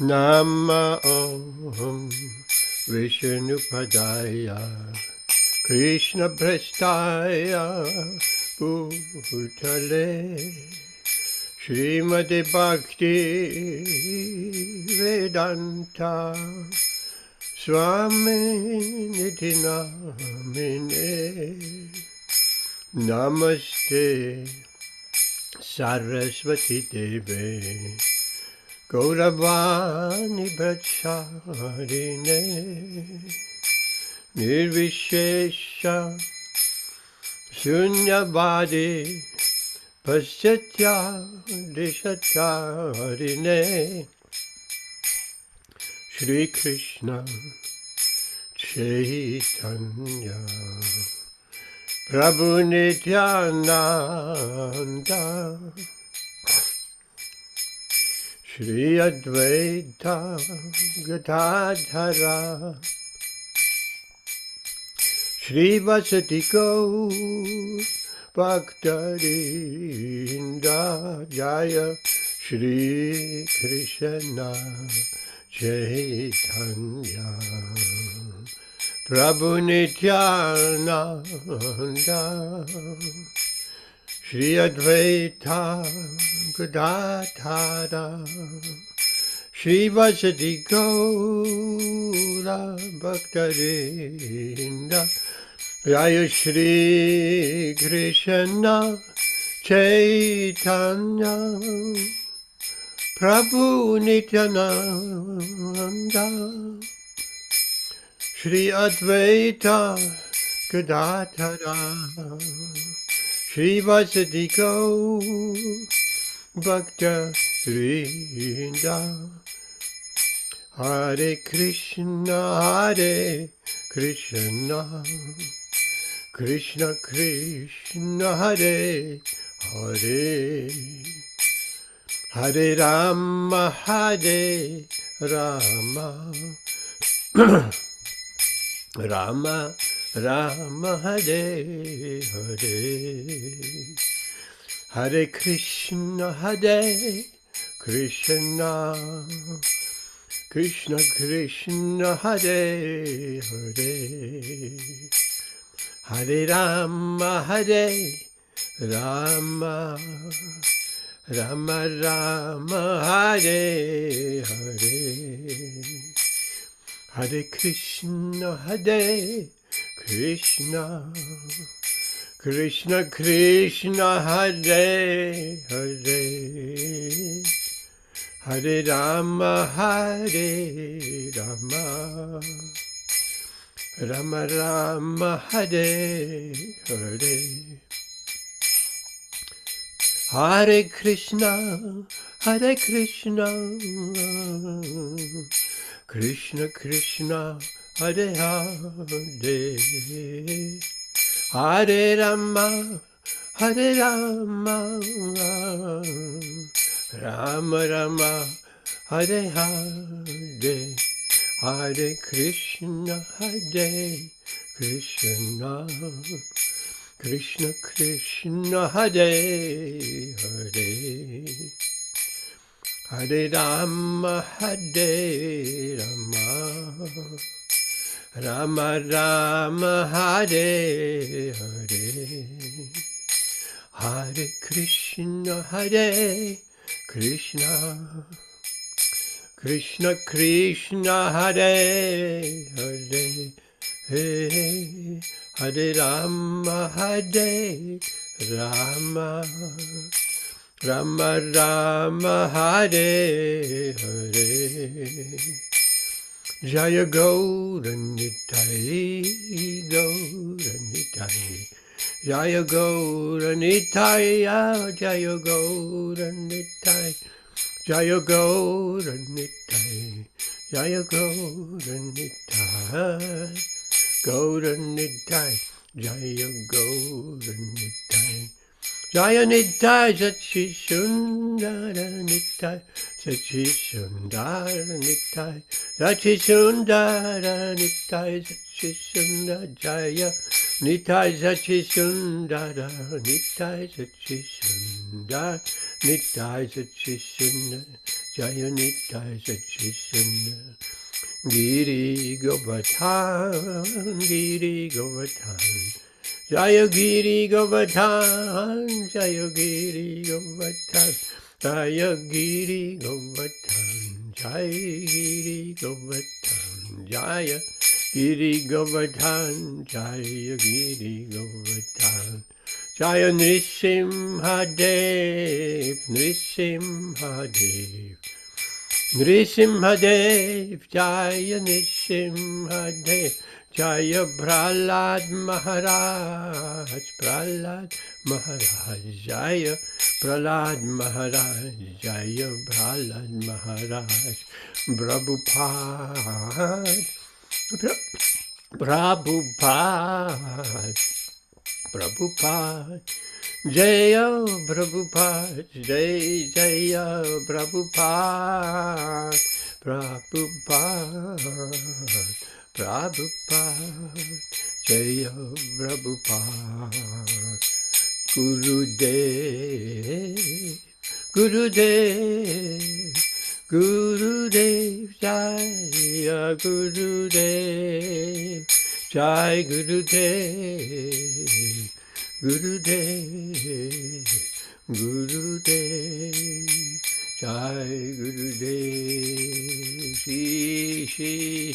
Nama Om Vishnupadaya Krishna Prestaya Bhutale Srimati Bhakti Vedanta Swami Niti Namine Namaste Saraswati Deve Gauravani Bracharine Nirvishesha Shunyavadi Paschatya Deshatarine Shri Krishna Chaitanya Prabhu Nityananda Shri Advaita Gadadhara Shri Vasati Gaur Bhaktarinda Jaya Shri Krishna Chaitanya Prabhu Nityananda Shri Advaita Gadadhara Shri Vasati Gaura Bhaktarinda Jaya Shri Krishna Chaitanya Prabhu Nityananda Shri Advaita Gadadhara Shri Vasati Gaur Bhaktarinda Hare Krishna Krishna Krishna Hare Hare Hare Rama Rama Rama Hare Hare Hare Krishna Krishna Krishna Hare Hare Hare Rama Rama Rama Hare Hare Hare Krishna Krishna Krishna Hare Hare Hare Rama Rama Rama Hare Hare Hare Krishna Krishna Krishna Hare Hare Hare Rama Rama Rama Hare Hare Hare Krishna Krishna Krishna Hare Hare Hare Rama Rama Rama Hare Hare Hare Krishna Krishna Krishna Hare Hare Hare Rama Rama Rama Hare Hare Jaya Gaura Nitai Jaya Gaura Nitai Jaya Gaura Nitai Jaya Gaura Nitai Jaya Gaura Nitai Gaura Nitai Jaya Gaura Nitai Jaya Nitai Sachi Sundara Nitai Sachi Sundara Nitai Sachi Sundara Nitai Sachi Sundara Jaya Nitai Sachi Sundara Nitai Sachi Sundara Nitai Sachi Sundara Jaya Nittai Satchitananda. Giri Govardhan, Giri Govardhan. Jaya Giri Govardhan, Jaya Giri Govardhan. Jaya Giri Govardhan, Jaya Giri Govardhan. Jaya Giri Govardhan, Jaya Giri Govardhan. Jaya Nrisimhadev, Nrisimhadev. Nrisimhadev, Jaya Nrisimhadev, Jaya Prahlad Maharaj, Prahlad Maharaj, Jaya Prahlad Maharaj, Jaya Prahlad Maharaj, Prabhupada, Prabhupada, Prabhupada. Jaya Prabhupada, Jai Jaya Prabhupada, Prabhupada, Prabhupada, Jaya Prabhupada. Gurudev, Gurudev, Gurudev, Jaya Gurudev, Jai Gurudev. Gurudev, Gurudev, Jai Gurudev, Shri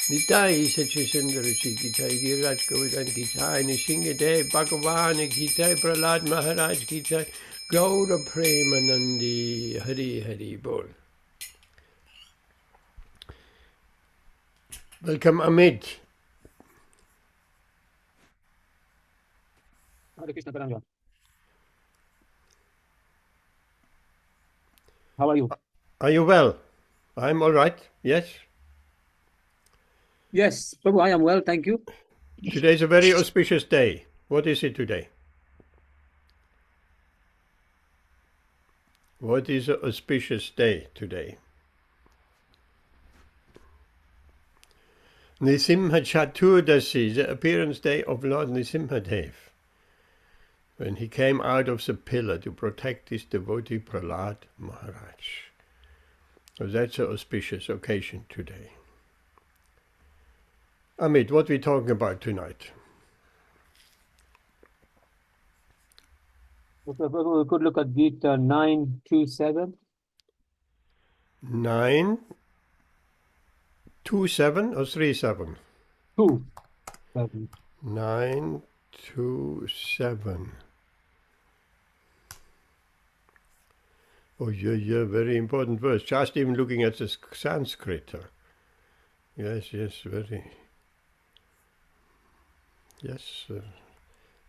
Nittai Satchitananda Gītā, Giraj Govardhan Gītā, Nishingadev, Bhagavad Gītā, Prahlad Maharaj Gītā, Gaura Premanandi, Hari Hari Bol. Welcome Amit. Hare Krishna Paranga. How are you? Are you well? I'm all right, yes? Yes, Prabhu, I am well, thank you. Today is a very auspicious day. What is it today? What is an auspicious day today? Nisimha Chaturdasi, the appearance day of Lord Nisimhadev, when he came out of the pillar to protect his devotee Prahlad Maharaj. So that's an auspicious occasion today. Amit, what are we talking about tonight? Okay, Prabhu, we could look at Gītā 9:2-7. 9:27 or 3:7? 2:7. 9:27. Oh, yeah, very important verse. Just even looking at the Sanskrit. Yes, very. Yes,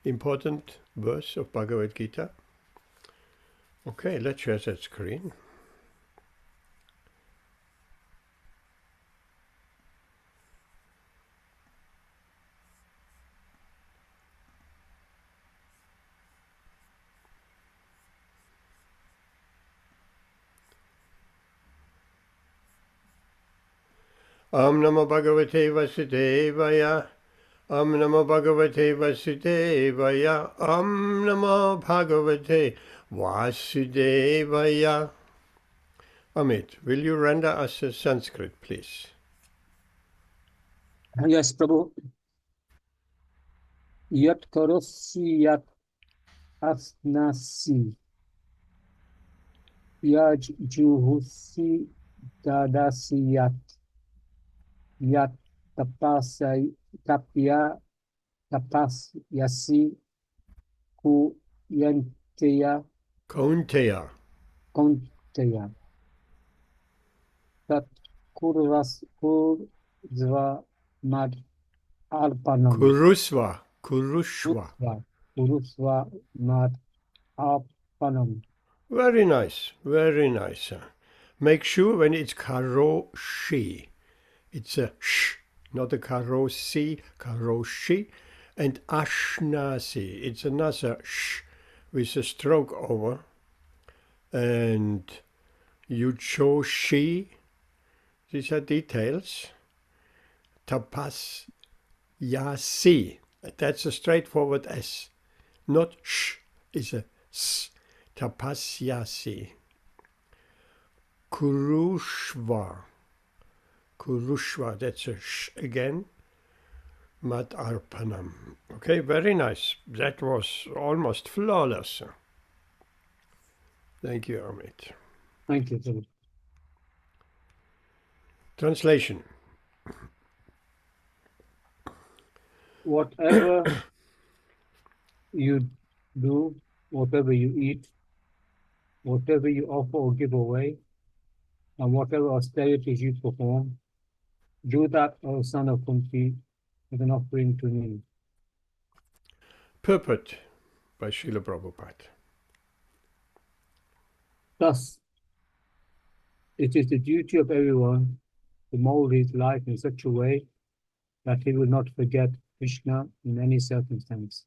important verse of Bhagavad Gītā. Okay, let's share that screen. Om Namo Bhagavate Vasudevaya. Om Namo Bhagavate Vasudevaya. Om Namo Bhagavate Vasudevaya. Amit, will you render us a Sanskrit, please? Yes, Prabhu. Yat karosi yat asnasi. Yaj juhusi dadasi yat. Yat tapasya tapya tapasyasi kuyanteya Kaunteya. konteya. Tat kurva mad alpanam. Kurushva. Kurusva mad alpanam. Very nice, very nice. Make sure when it's karoshi, it's a sh, not a karosi, karoshi, and ashnasi, it's another sh with a stroke over, and yuchoshi, these are details. Tapas yasi, that's a straightforward S, not sh, it's a s. Tapasyasi. Kurushva. Kurushva, that's a sh again. Mad Arpanam. Okay, very nice. That was almost flawless. Thank you, Amit. Thank you, Philip. Translation. Whatever you do, whatever you eat, whatever you offer or give away, and whatever austerities you perform, do that, O son of Kunti, as an offering to me. Purport by Srila Prabhupada. Thus, it is the duty of everyone to mold his life in such a way that he will not forget Krishna in any circumstance.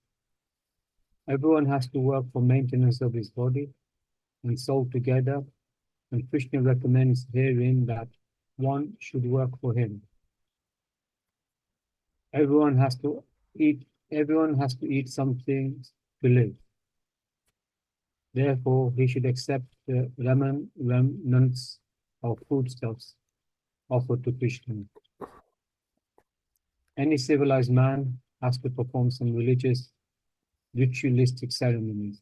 Everyone has to work for maintenance of his body and soul together, and Krishna recommends herein that one should work for him. Everyone has to eat something to live. Therefore, he should accept the remnants of foodstuffs offered to Krishna. Any civilized man has to perform some religious, ritualistic ceremonies.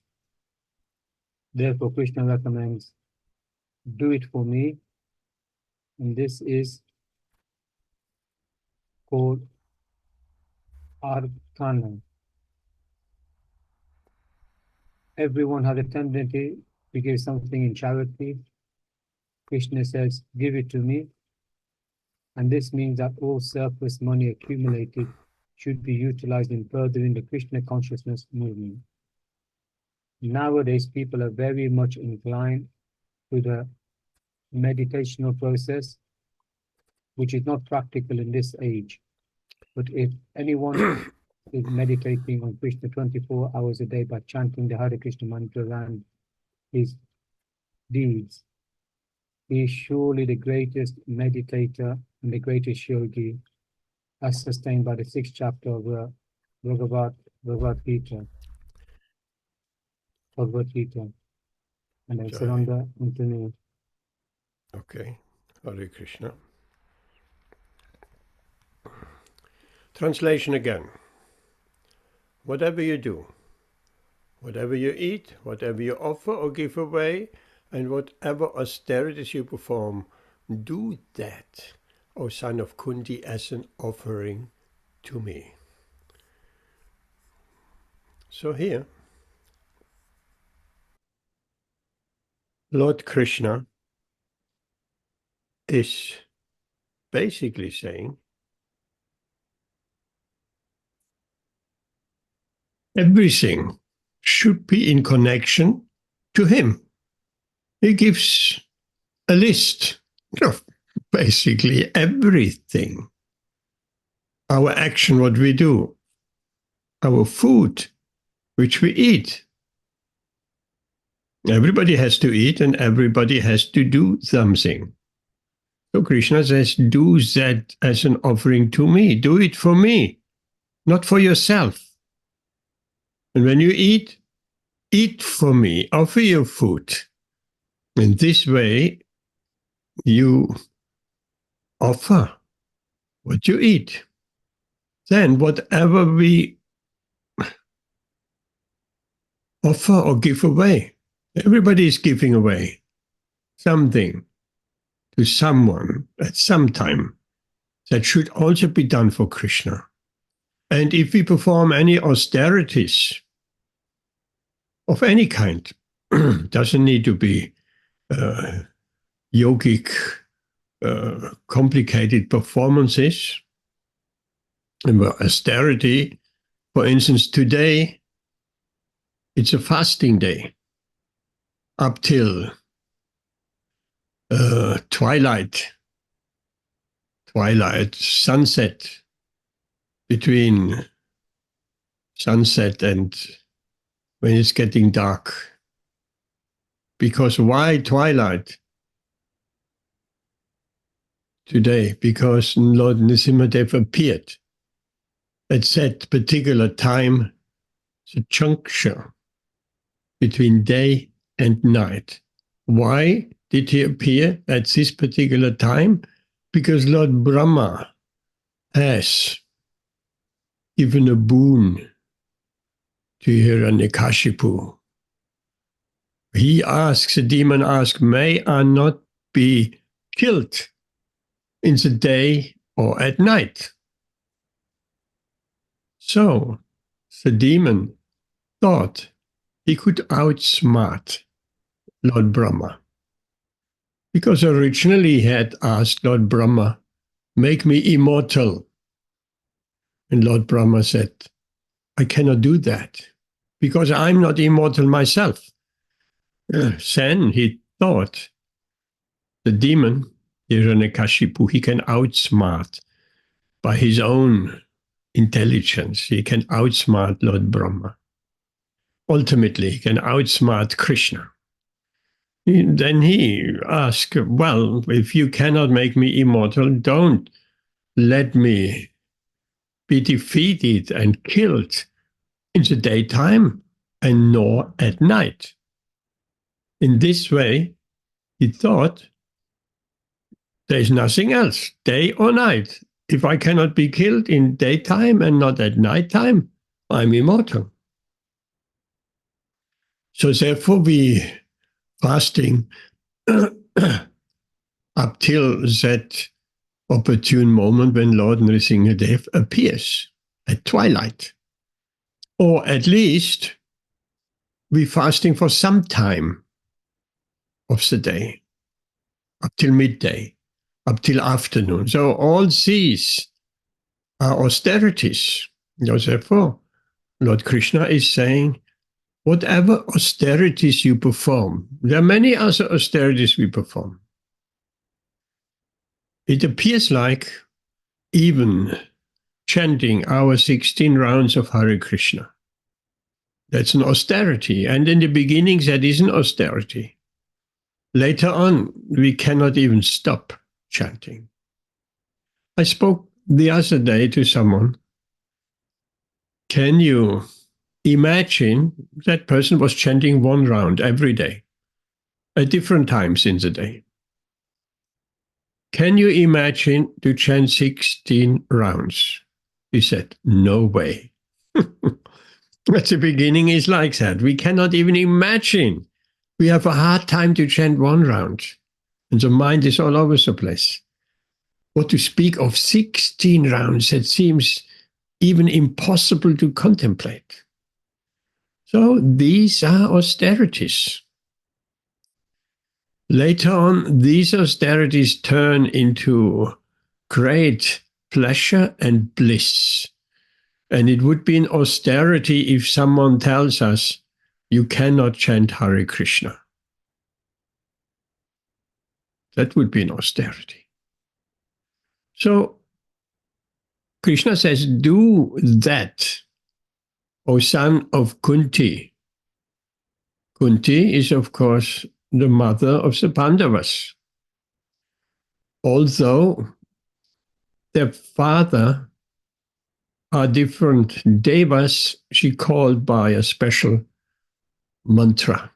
Therefore, Krishna recommends, do it for me, and this is called Arthana. Everyone has a tendency to give something in charity. Krishna says, give it to me. And this means that all surplus money accumulated should be utilized in furthering the Krishna consciousness movement. Nowadays, people are very much inclined to the meditational process, which is not practical in this age. But if anyone is meditating on Krishna 24 hours a day by chanting the Hare Krishna mantra and his deeds, he is surely the greatest meditator and the greatest yogi, as sustained by the 6th chapter of Bhagavad Gītā. And I surrender unto me. Okay, Hare Krishna. Translation again. Whatever you do, whatever you eat, whatever you offer or give away, and whatever austerities you perform, do that, O son of Kunti, as an offering to me. So here, Lord Krishna is basically saying, everything should be in connection to him. He gives a list of basically everything. Our action, what we do, our food, which we eat. Everybody has to eat and everybody has to do something. So Krishna says, do that as an offering to me. Do it for me, not for yourself. And when you eat for me, offer your food. In this way, you offer what you eat. Then whatever we offer or give away, everybody is giving away something to someone at some time. That should also be done for Krishna. And if we perform any austerities of any kind, doesn't need to be yogic, complicated performances. And austerity, for instance, today, it's a fasting day up till twilight, sunset, between sunset and when it's getting dark. Because why twilight today? Because Lord Nrsimhadev appeared at that particular time, the juncture between day and night. Why did he appear at this particular time? Because Lord Brahma has given a boon to Hiranyakashipu. He asks, the demon asks, may I not be killed in the day or at night? So the demon thought he could outsmart Lord Brahma. Because originally he had asked Lord Brahma, make me immortal. And Lord Brahma said, I cannot do that because I'm not immortal myself. Then he thought the demon, Hiranyakashipu, he can outsmart by his own intelligence. He can outsmart Lord Brahma. Ultimately, he can outsmart Krishna. Then he asked, well, if you cannot make me immortal, don't let me be defeated and killed in the daytime and nor at night. In this way, he thought, there's nothing else, day or night. If I cannot be killed in daytime and not at nighttime, I'm immortal. So therefore we fasting up till that opportune moment when Lord Nrsimhadev appears at twilight. Or at least we fasting for some time of the day, up till midday, up till afternoon. So all these are austerities. Therefore, Lord Krishna is saying, whatever austerities you perform, there are many other austerities we perform. It appears like even chanting our 16 rounds of Hare Krishna. That's an austerity. And in the beginning, that is an austerity. Later on, we cannot even stop chanting. I spoke the other day to someone. Can you imagine that person was chanting one round every day at different times in the day? Can you imagine to chant 16 rounds? He said, no way. At the beginning is like that. We cannot even imagine. We have a hard time to chant one round. And the mind is all over the place. What to speak of 16 rounds, that seems even impossible to contemplate. So these are austerities. Later on, these austerities turn into great pleasure and bliss. And it would be an austerity if someone tells us, you cannot chant Hare Krishna. That would be an austerity. So Krishna says, do that, O son of Kunti. Kunti is, of course, the mother of the Pandavas. Although their father are different devas, she called by a special mantra.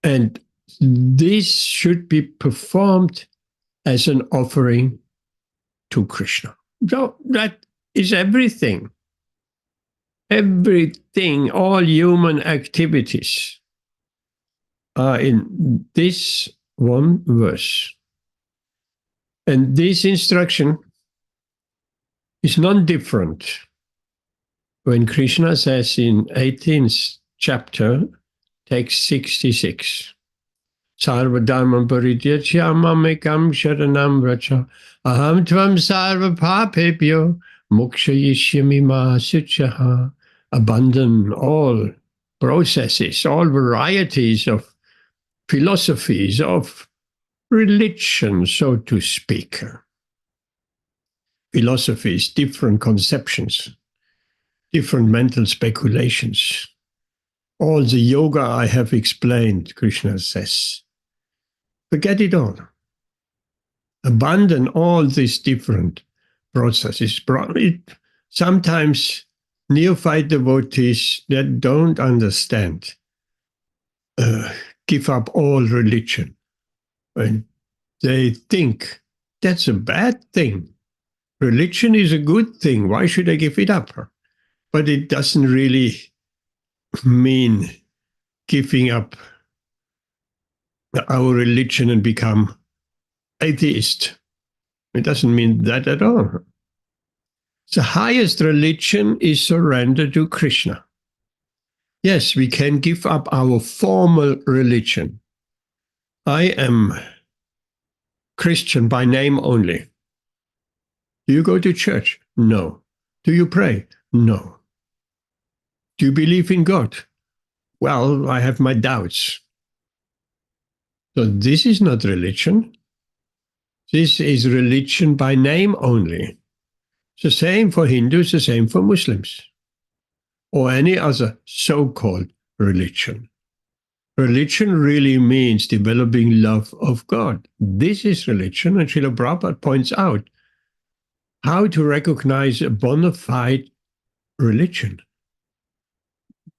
And this should be performed as an offering to Krishna. So that is everything. Everything, all human activities are in this one verse. And this instruction is non-different when Krishna says in 18th chapter, text 66, Sarva dharma parityajya mamekam sharanam vracha aham tvam sarva papebhyo mokshayishyami ma suchaha. Abandon all processes, all varieties of philosophies, of religion, so to speak. Philosophies, different conceptions, different mental speculations. All the yoga I have explained, Krishna says. Forget it all. Abandon all these different processes. Sometimes neophyte devotees that don't understand give up all religion. And they think that's a bad thing. Religion is a good thing. Why should I give it up? But it doesn't really mean giving up our religion and become atheist. It doesn't mean that at all. The highest religion is surrender to Krishna. Yes, we can give up our formal religion. I am Christian by name only. Do you go to church? No. Do you pray? No. Do you believe in God? Well, I have my doubts. So this is not religion. This is religion by name only. The same for Hindus, the same for Muslims, or any other so-called religion. Religion really means developing love of God. This is religion, and Srila Prabhupada points out how to recognize a bona fide religion.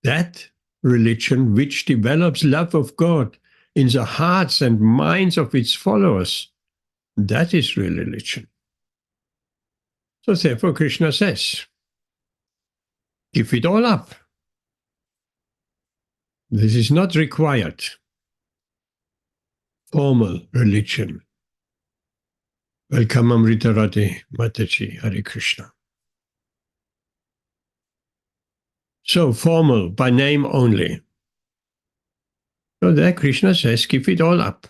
That religion which develops love of God in the hearts and minds of its followers, that is real religion. So therefore Krishna says, give it all up. This is not required. Formal religion. Welcome Amrita Radhe Mataji, Hare Krishna. So formal, by name only. So there Krishna says, give it all up.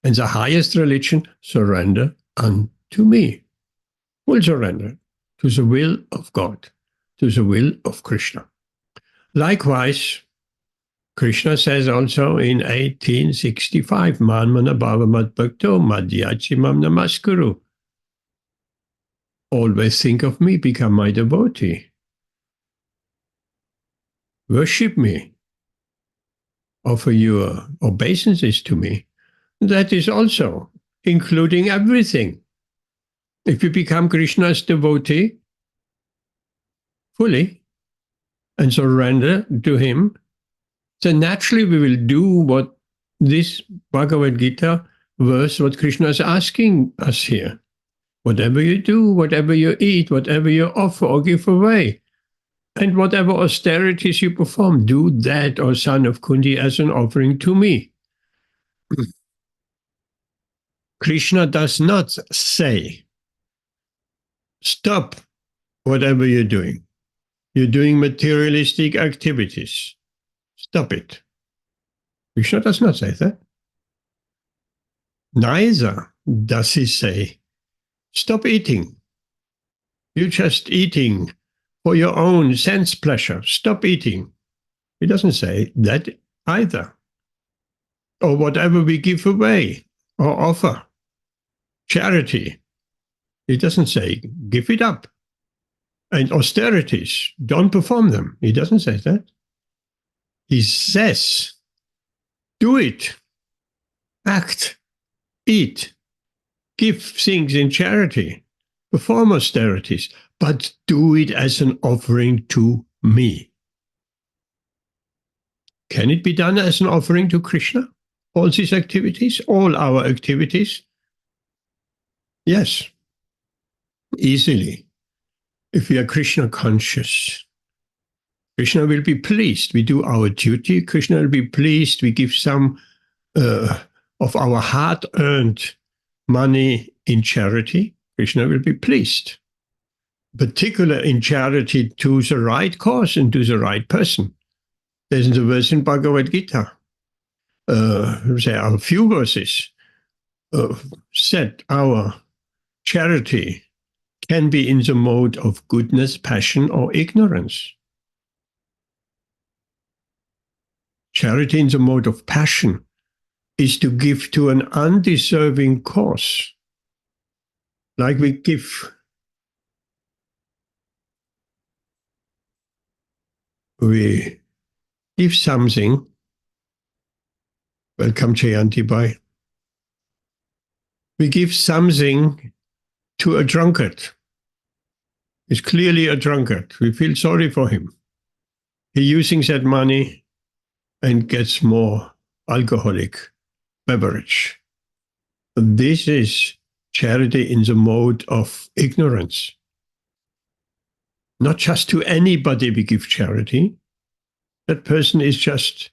And the highest religion, surrender unto me. Full surrender to the will of God, to the will of Krishna. Likewise, Krishna says also in 1865, Manmana Bhavamat Bhakto Madhyachimam Namaskuru. Always think of me, become my devotee. Worship me. Offer your obeisances to me. That is also including everything. If you become Krishna's devotee fully and surrender to him, then naturally we will do what this Bhagavad Gītā verse, what Krishna is asking us here. Whatever you do, whatever you eat, whatever you offer or give away, and whatever austerities you perform, do that, O son of Kunti, as an offering to me. Krishna does not say, stop whatever you're doing. You're doing materialistic activities. Stop it. Krishna does not say that. Neither does he say, stop eating. You're just eating for your own sense pleasure. Stop eating. He doesn't say that either. Or whatever we give away or offer. Charity. He doesn't say, give it up. And austerities, don't perform them. He doesn't say that. He says, do it. Act. Eat. Give things in charity. Perform austerities. But do it as an offering to me. Can it be done as an offering to Krishna? All these activities, all our activities? Yes, easily. If we are Krishna conscious, Krishna will be pleased. We do our duty, Krishna will be pleased. We give some of our hard-earned money in charity, Krishna will be pleased. Particularly in charity to the right cause and to the right person. There's the verse in Bhagavad Gītā. There are a few verses said our charity can be in the mode of goodness, passion, or ignorance. Charity in the mode of passion is to give to an undeserving cause. Like we give something. Welcome, Jayanti Bhai. We give something to a drunkard. He's clearly a drunkard. We feel sorry for him. He's using that money and gets more alcoholic beverage. This is charity in the mode of ignorance. Not just to anybody we give charity. That person is just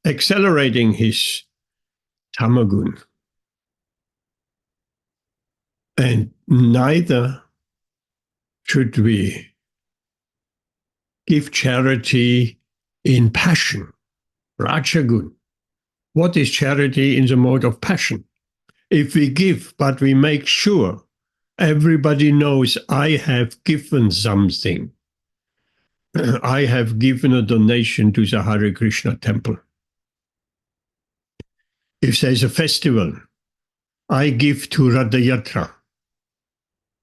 accelerating his tamagun. And neither should we give charity in passion, rajagun. What is charity in the mode of passion? If we give, but we make sure everybody knows I have given something. I have given a donation to the Hare Krishna temple. If there's a festival, I give to Radha Yatra.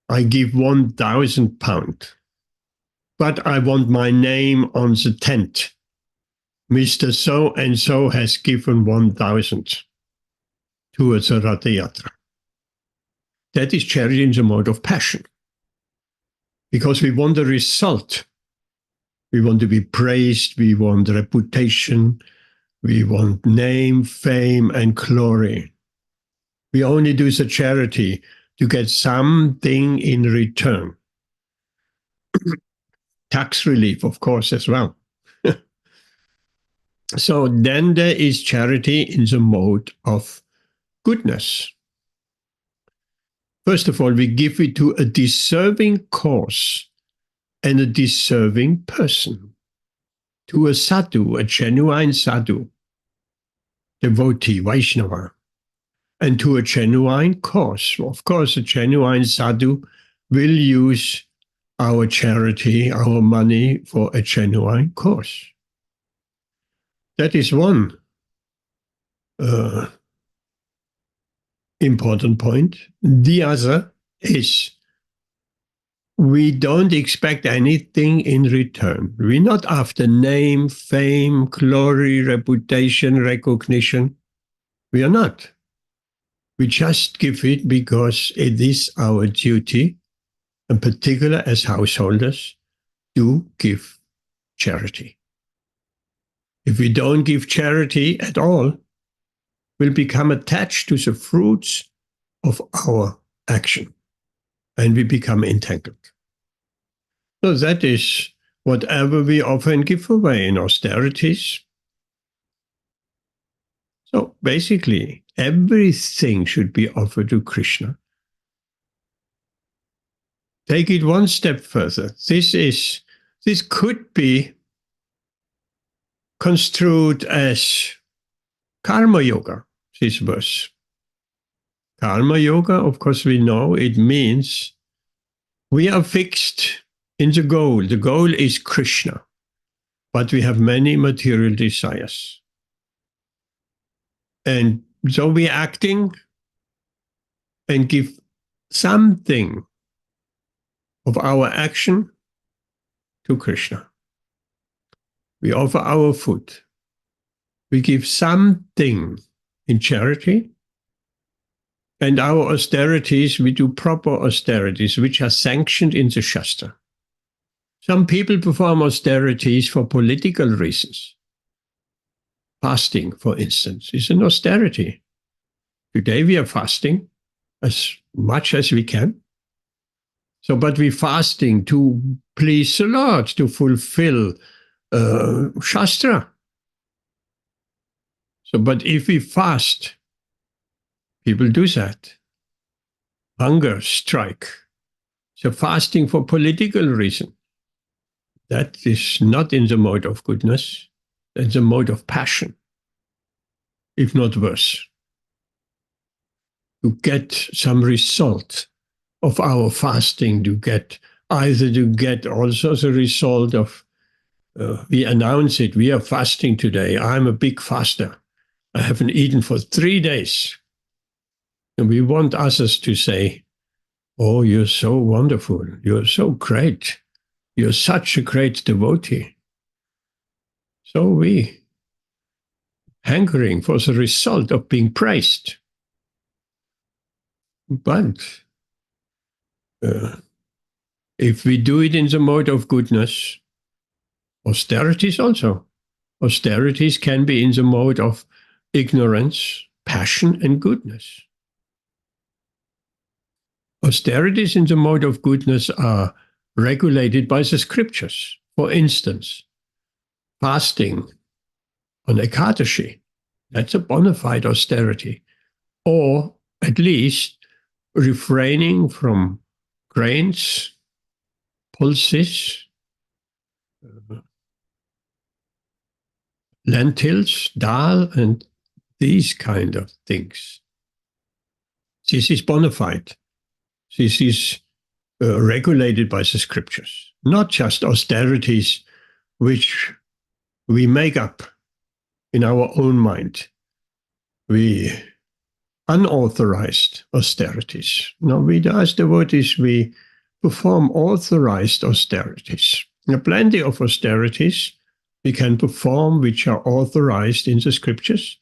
I give £1,000. But I want my name on the tent. Mr. So-and-so has given 1,000 towards the Radha Yatra. That is charity in the mode of passion. Because we want a result. We want to be praised, we want reputation, we want name, fame, and glory. We only do the charity to get something in return. Tax relief, of course, as well. So then there is charity in the mode of goodness. First of all, we give it to a deserving cause and a deserving person. To a sadhu, a genuine sadhu, devotee, Vaishnava, and to a genuine cause. Of course, a genuine sadhu will use our charity, our money for a genuine cause. That is one important point. The other is we don't expect anything in return. We're not after name, fame, glory, reputation, recognition. We are not. We just give it because it is our duty, in particular as householders, to give charity. If we don't give charity at all, we'll become attached to the fruits of our action. And we become entangled. So that is whatever we offer and give away in austerities. So basically, everything should be offered to Krishna. Take it one step further. This could be construed as karma yoga, this verse. Karma yoga, of course, we know it means we are fixed in the goal. The goal is Krishna, but we have many material desires. And so we're acting and give something of our action to Krishna. We offer our food. We give something in charity. And our austerities, we do proper austerities, which are sanctioned in the Shastra. Some people perform austerities for political reasons. Fasting, for instance, is an austerity. Today we are fasting as much as we can. So, but we're fasting to please the Lord, to fulfill Shastra. So, but if we fast, people do that. Hunger strike. So fasting for political reason. That is not in the mode of goodness. That's a mode of passion, if not worse. To get some result of our fasting, to get also the result of, we announce it, we are fasting today. I'm a big faster. I haven't eaten for 3 days. And we want others to say, oh, you're so wonderful. You're so great. You're such a great devotee. So we hankering for the result of being praised. But if we do it in the mode of goodness, Austerities also. Austerities can be in the mode of ignorance, passion, and goodness. Austerities in the mode of goodness are regulated by the scriptures. For instance, fasting on Ekadashi, that's a bona fide austerity. Or at least refraining from grains, pulses, lentils, dal, and these kind of things. This is bona fide. This is regulated by the scriptures, not just austerities which we make up in our own mind. We unauthorized austerities. No, we, as devotees, we perform authorized austerities. There are plenty of austerities we can perform which are authorized in the scriptures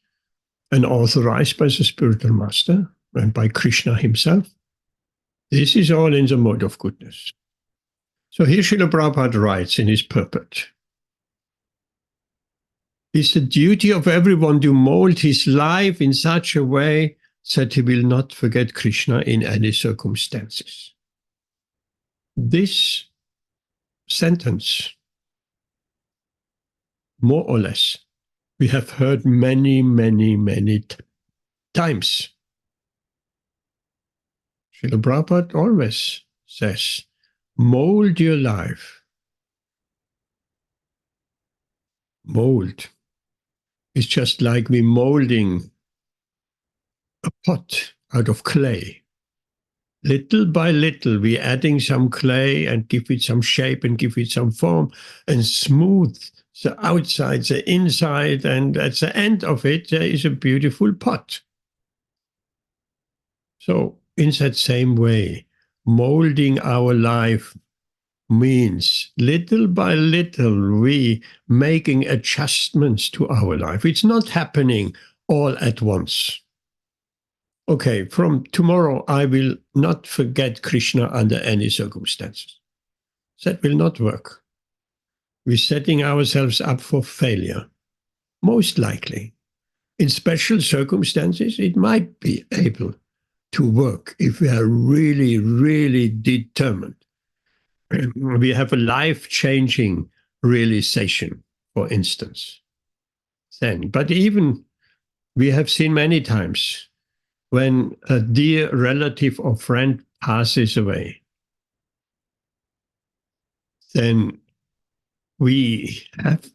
and authorized by the spiritual master and by Krishna himself. This is all in the mode of goodness. So here Srila Prabhupada writes in his purport, it's the duty of everyone to mold his life in such a way that he will not forget Krishna in any circumstances. This sentence, more or less, we have heard many, many, many times. Srila Prabhupada always says, mold your life. Mold. It's just like we molding a pot out of clay. Little by little, we're adding some clay and give it some shape and give it some form and smooth the outside, the inside, and at the end of it, there is a beautiful pot. So in that same way, molding our life means little by little we making adjustments to our life. It's not happening all at once. Okay, from tomorrow I will not forget Krishna under any circumstances. That will not work. We're setting ourselves up for failure, most likely. In special circumstances, it might be able to work if we are really, really determined. We have a life-changing realization, for instance. Then, but even we have seen many times when a dear relative or friend passes away, then we have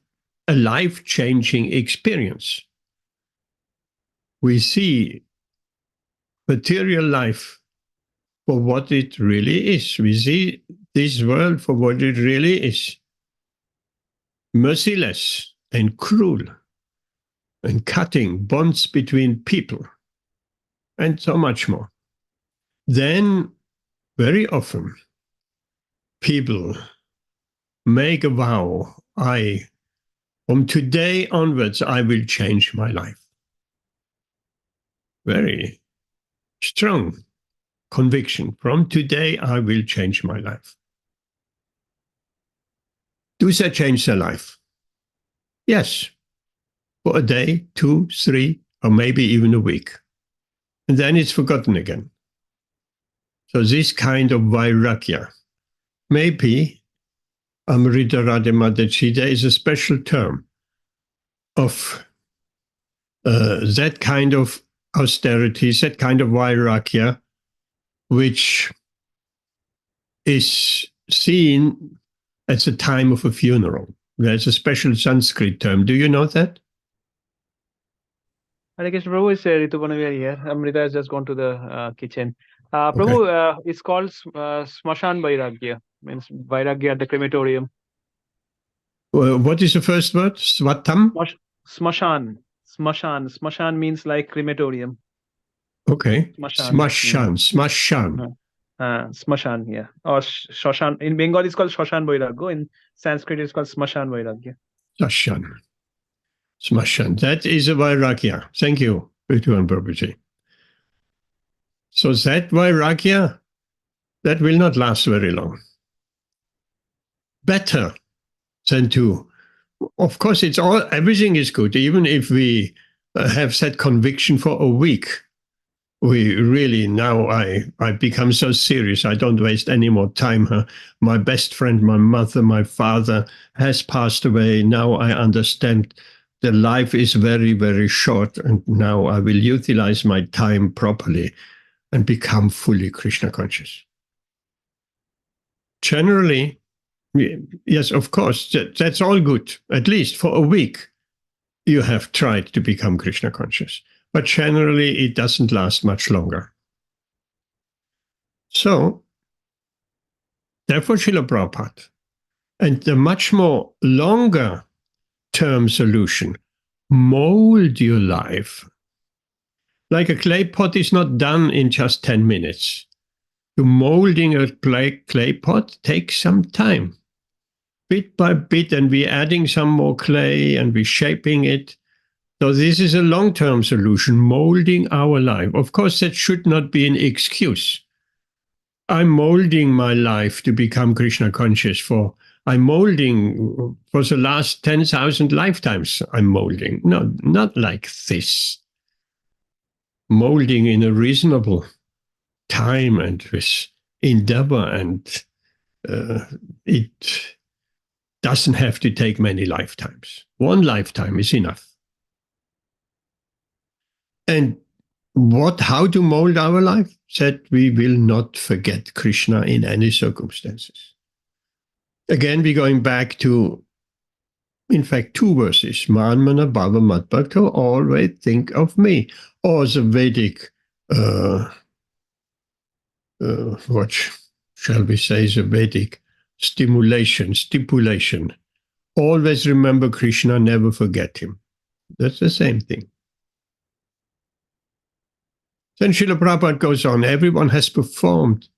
a life-changing experience. We see material life for what it really is. We see this world for what it really is. Merciless and cruel and cutting bonds between people and so much more. Then, very often, people make a vow, from today onwards, I will change my life. Very strong conviction. From today, I will change my life. Do they change their life? Yes. For a day, 2, 3, or maybe even a week. And then it's forgotten again. So this kind of vairagya, maybe Amrita Radha Mataji, there is a special term of that kind of austerity, that kind of vairagya, which is seen at the time of a funeral. There's a special Sanskrit term. Do you know that? Hare Krishna, Prabhu is Rituparna, we are here. Amrita has just gone to the kitchen. Prabhu, it's called Smashan Vairagya, means Vairagya at the crematorium. What is the first word? Swatam? Smashan. Smashan means like crematorium. Okay. Smashan. Smashan. Smashan, yeah. Or Shoshan. In Bengali, it's called Shoshan Vairagya. In Sanskrit, it's called Smashan Vairagya. Smashan. That is a vairagya. Thank you, Rituan Prabhuji. So that vairagya, that will not last very long. Better than to Of course, everything is good. Even if we have that conviction for a week, we really, now I become so serious. I don't waste any more time. My best friend, my mother, my father has passed away. Now I understand the life is very, very short. And now I will utilize my time properly and become fully Krishna conscious. Generally, yes, of course, that's all good. At least for a week, you have tried to become Krishna conscious. But generally, it doesn't last much longer. So, therefore, Srila Prabhupada, and the much more longer term solution, mold your life. Like a clay pot is not done in just 10 minutes. To molding a clay pot takes some time. Bit by bit, and we're adding some more clay and we're shaping it. So this is a long-term solution, molding our life. Of course, that should not be an excuse. I'm molding my life to become Krishna conscious I'm molding for the last 10,000 lifetimes. I'm molding. No, not like this. Molding in a reasonable time and with endeavor, and it doesn't have to take many lifetimes. One lifetime is enough. And how to mold our life? That we will not forget Krishna in any circumstances. Again, we're going back to, in fact, 2 verses. Manmana bhava madbhakto, always think of me. Or the Vedic, what shall we say, the Vedic stipulation. Always remember Krishna, never forget him. That's the same thing. Then Srila Prabhupada goes on, everyone has performed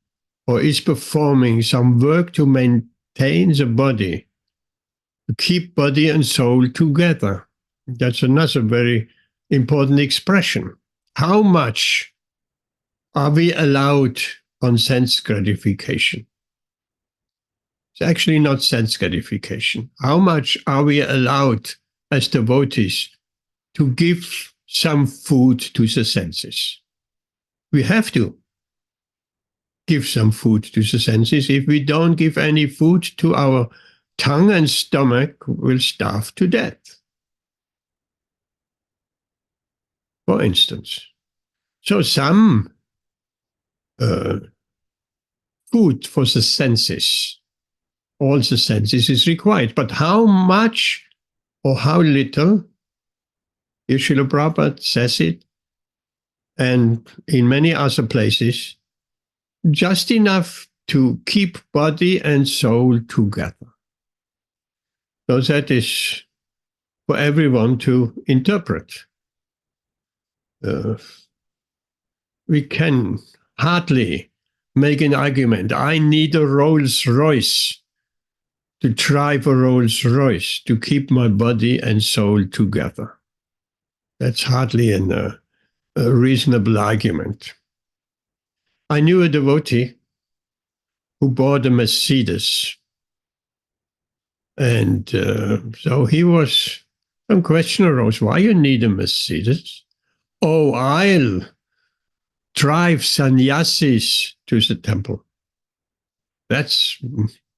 or is performing some work to maintain the body, to keep body and soul together. That's another very important expression. How much are we allowed on sense gratification? It's actually not sense gratification. How much are we allowed as devotees to give some food to the senses? We have to give some food to the senses. If we don't give any food to our tongue and stomach, we'll starve to death. For instance. So some food for the senses, all the senses is required. But how much or how little, if Srila Prabhupada says it, and in many other places, just enough to keep body and soul together. So that is for everyone to interpret. We can hardly make an argument. I need a Rolls Royce to drive a Rolls Royce to keep my body and soul together. That's hardly a reasonable argument. I knew a devotee who bought a Mercedes. And so some question arose, why you need a Mercedes? Oh, I'll drive sannyasis to the temple. That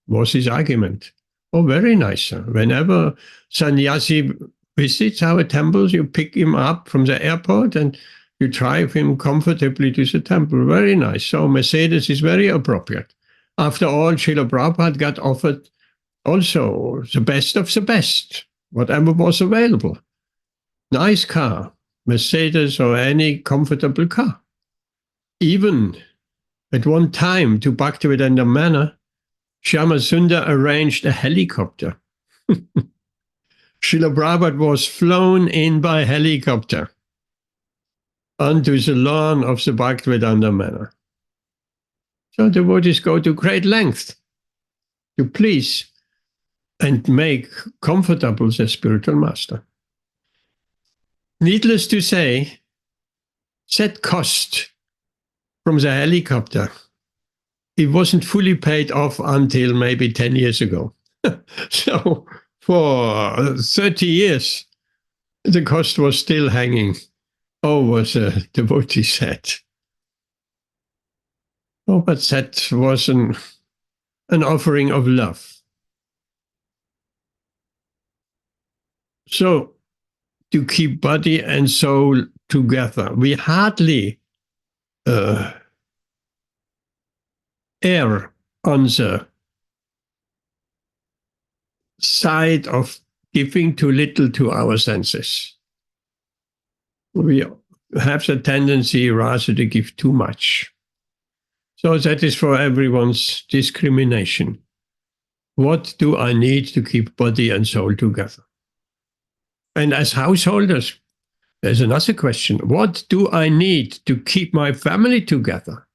was his argument. Oh, very nice, sir. Whenever sannyasi visits our temples, you pick him up from the airport and you drive him comfortably to the temple. Very nice. So Mercedes is very appropriate. After all, Srila Prabhupada got offered also the best of the best, whatever was available. Nice car, Mercedes or any comfortable car. Even at one time, to Bhaktivedanta Manor, Shyamasundar arranged a helicopter. Srila Prabhupada was flown in by helicopter onto the lawn of the Bhaktivedanta Manor. So devotees go to great length to please and make comfortable the spiritual master. Needless to say, that cost from the helicopter, it wasn't fully paid off until maybe 10 years ago. So For 30 years, the cost was still hanging over the devotee's head. Oh, but that was an offering of love. So, to keep body and soul together, we hardly err on the side of giving too little to our senses. We have the tendency rather to give too much. So that is for everyone's discrimination. What do I need to keep body and soul together? And as householders, there's another question. What do I need to keep my family together?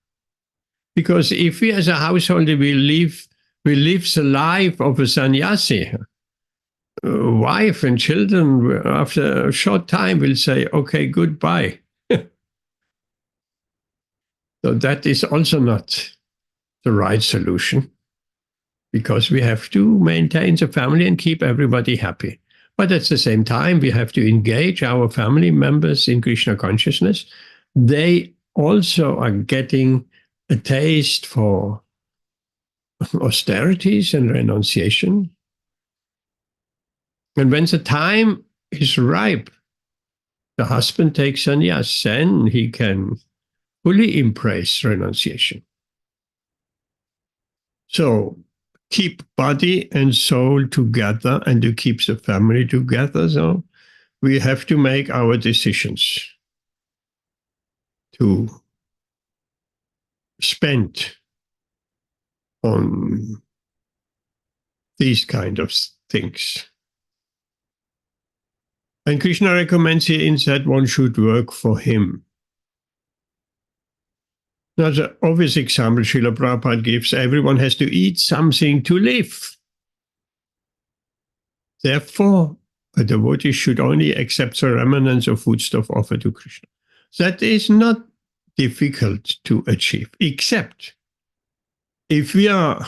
Because if we as a householder we live the life of a sannyasi, wife and children after a short time will say, okay, goodbye. So that is also not the right solution, because we have to maintain the family and keep everybody happy. But at the same time, we have to engage our family members in Krishna consciousness. They also are getting a taste for austerities and renunciation. And when the time is ripe, the husband takes sannyas, then he can fully embrace renunciation. So keep body and soul together and to keep the family together. So we have to make our decisions to spend on these kind of things. And Krishna recommends here in that one should work for him. Now, the obvious example Srila Prabhupada gives, everyone has to eat something to live. Therefore, a devotee should only accept the remnants of foodstuff offered to Krishna. That is not difficult to achieve, except if we are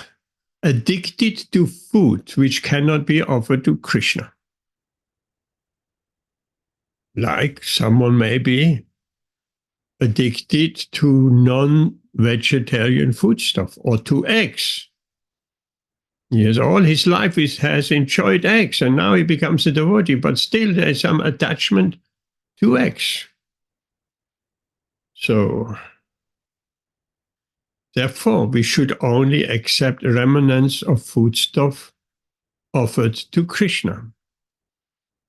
addicted to food which cannot be offered to Krishna. Like someone may be addicted to non-vegetarian foodstuff or to eggs. Yes, all his life has enjoyed eggs, and now he becomes a devotee, but still there is some attachment to eggs. So, therefore, we should only accept remnants of foodstuff offered to Krishna.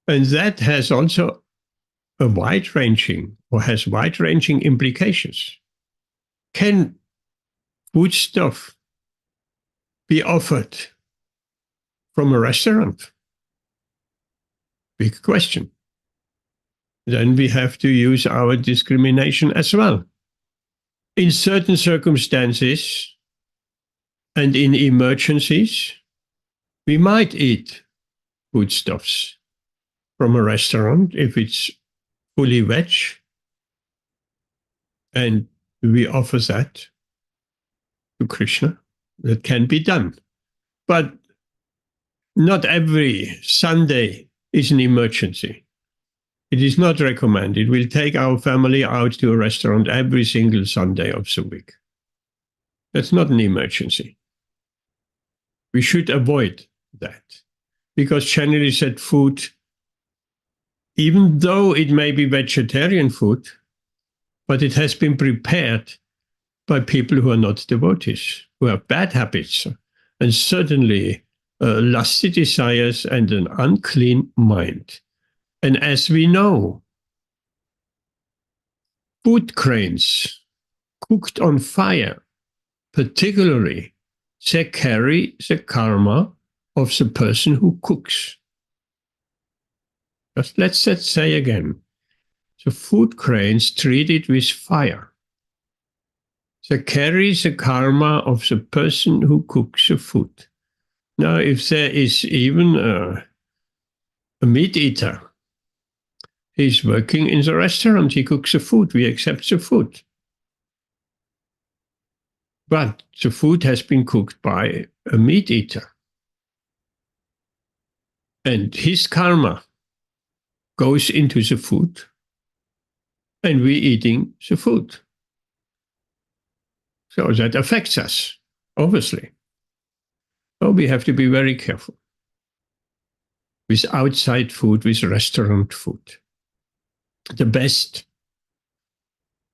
And that has also has wide-ranging implications. Can foodstuff be offered from a restaurant? Big question. Then we have to use our discrimination as well. In certain circumstances and in emergencies, we might eat foodstuffs from a restaurant if it's fully veg, and we offer that to Krishna. That can be done. But not every Sunday is an emergency. It is not recommended. We'll take our family out to a restaurant every single Sunday of the week. That's not an emergency. We should avoid that, because generally said food, even though it may be vegetarian food, but it has been prepared by people who are not devotees, who have bad habits, and certainly lusty desires and an unclean mind. And as we know, food grains cooked on fire, particularly, they carry the karma of the person who cooks. But let's say again, the food grains treated with fire, they carry the karma of the person who cooks the food. Now, if there is even a meat eater, he's working in the restaurant, he cooks the food, we accept the food. But the food has been cooked by a meat eater. And his karma goes into the food, and we're eating the food. So that affects us, obviously. So we have to be very careful with outside food, with restaurant food. The best,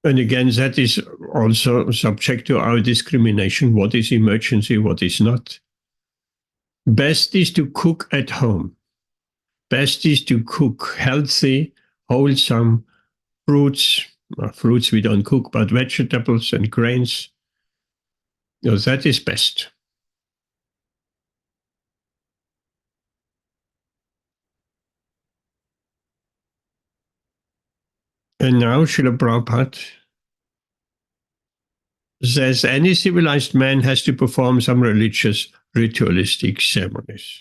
and again, that is also subject to our discrimination. What is emergency, what is not? Best is to cook at home. Best is to cook healthy, wholesome fruits. Fruits we don't cook, but vegetables and grains. No, that is best. And now Srila Prabhupada says any civilized man has to perform some religious ritualistic ceremonies.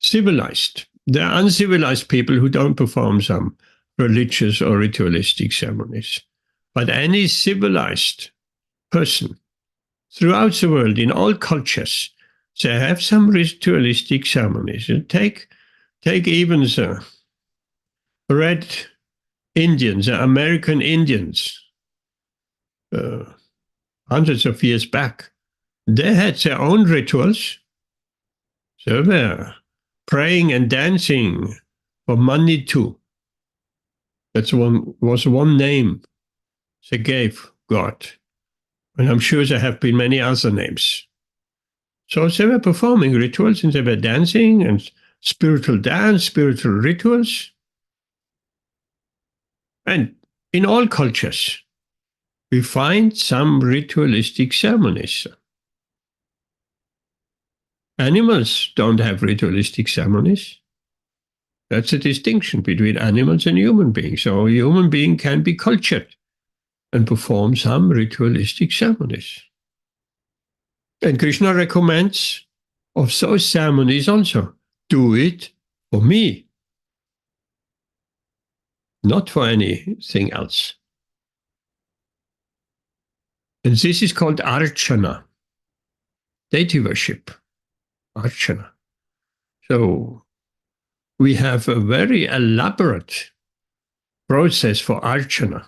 Civilized. There are uncivilized people who don't perform some religious or ritualistic ceremonies. But any civilized person throughout the world, in all cultures, they have some ritualistic ceremonies. You take even the Red Indians, the American Indians, hundreds of years back, they had their own rituals. They were praying and dancing for money too. That was one name they gave God. And I'm sure there have been many other names. So they were performing rituals and they were dancing and spiritual dance, spiritual rituals. And in all cultures, we find some ritualistic ceremonies. Animals don't have ritualistic ceremonies. That's a distinction between animals and human beings. So a human being can be cultured and perform some ritualistic ceremonies. And Krishna recommends of those ceremonies also, do it for me, not for anything else. And this is called archana, deity worship, archana. So we have a very elaborate process for archana,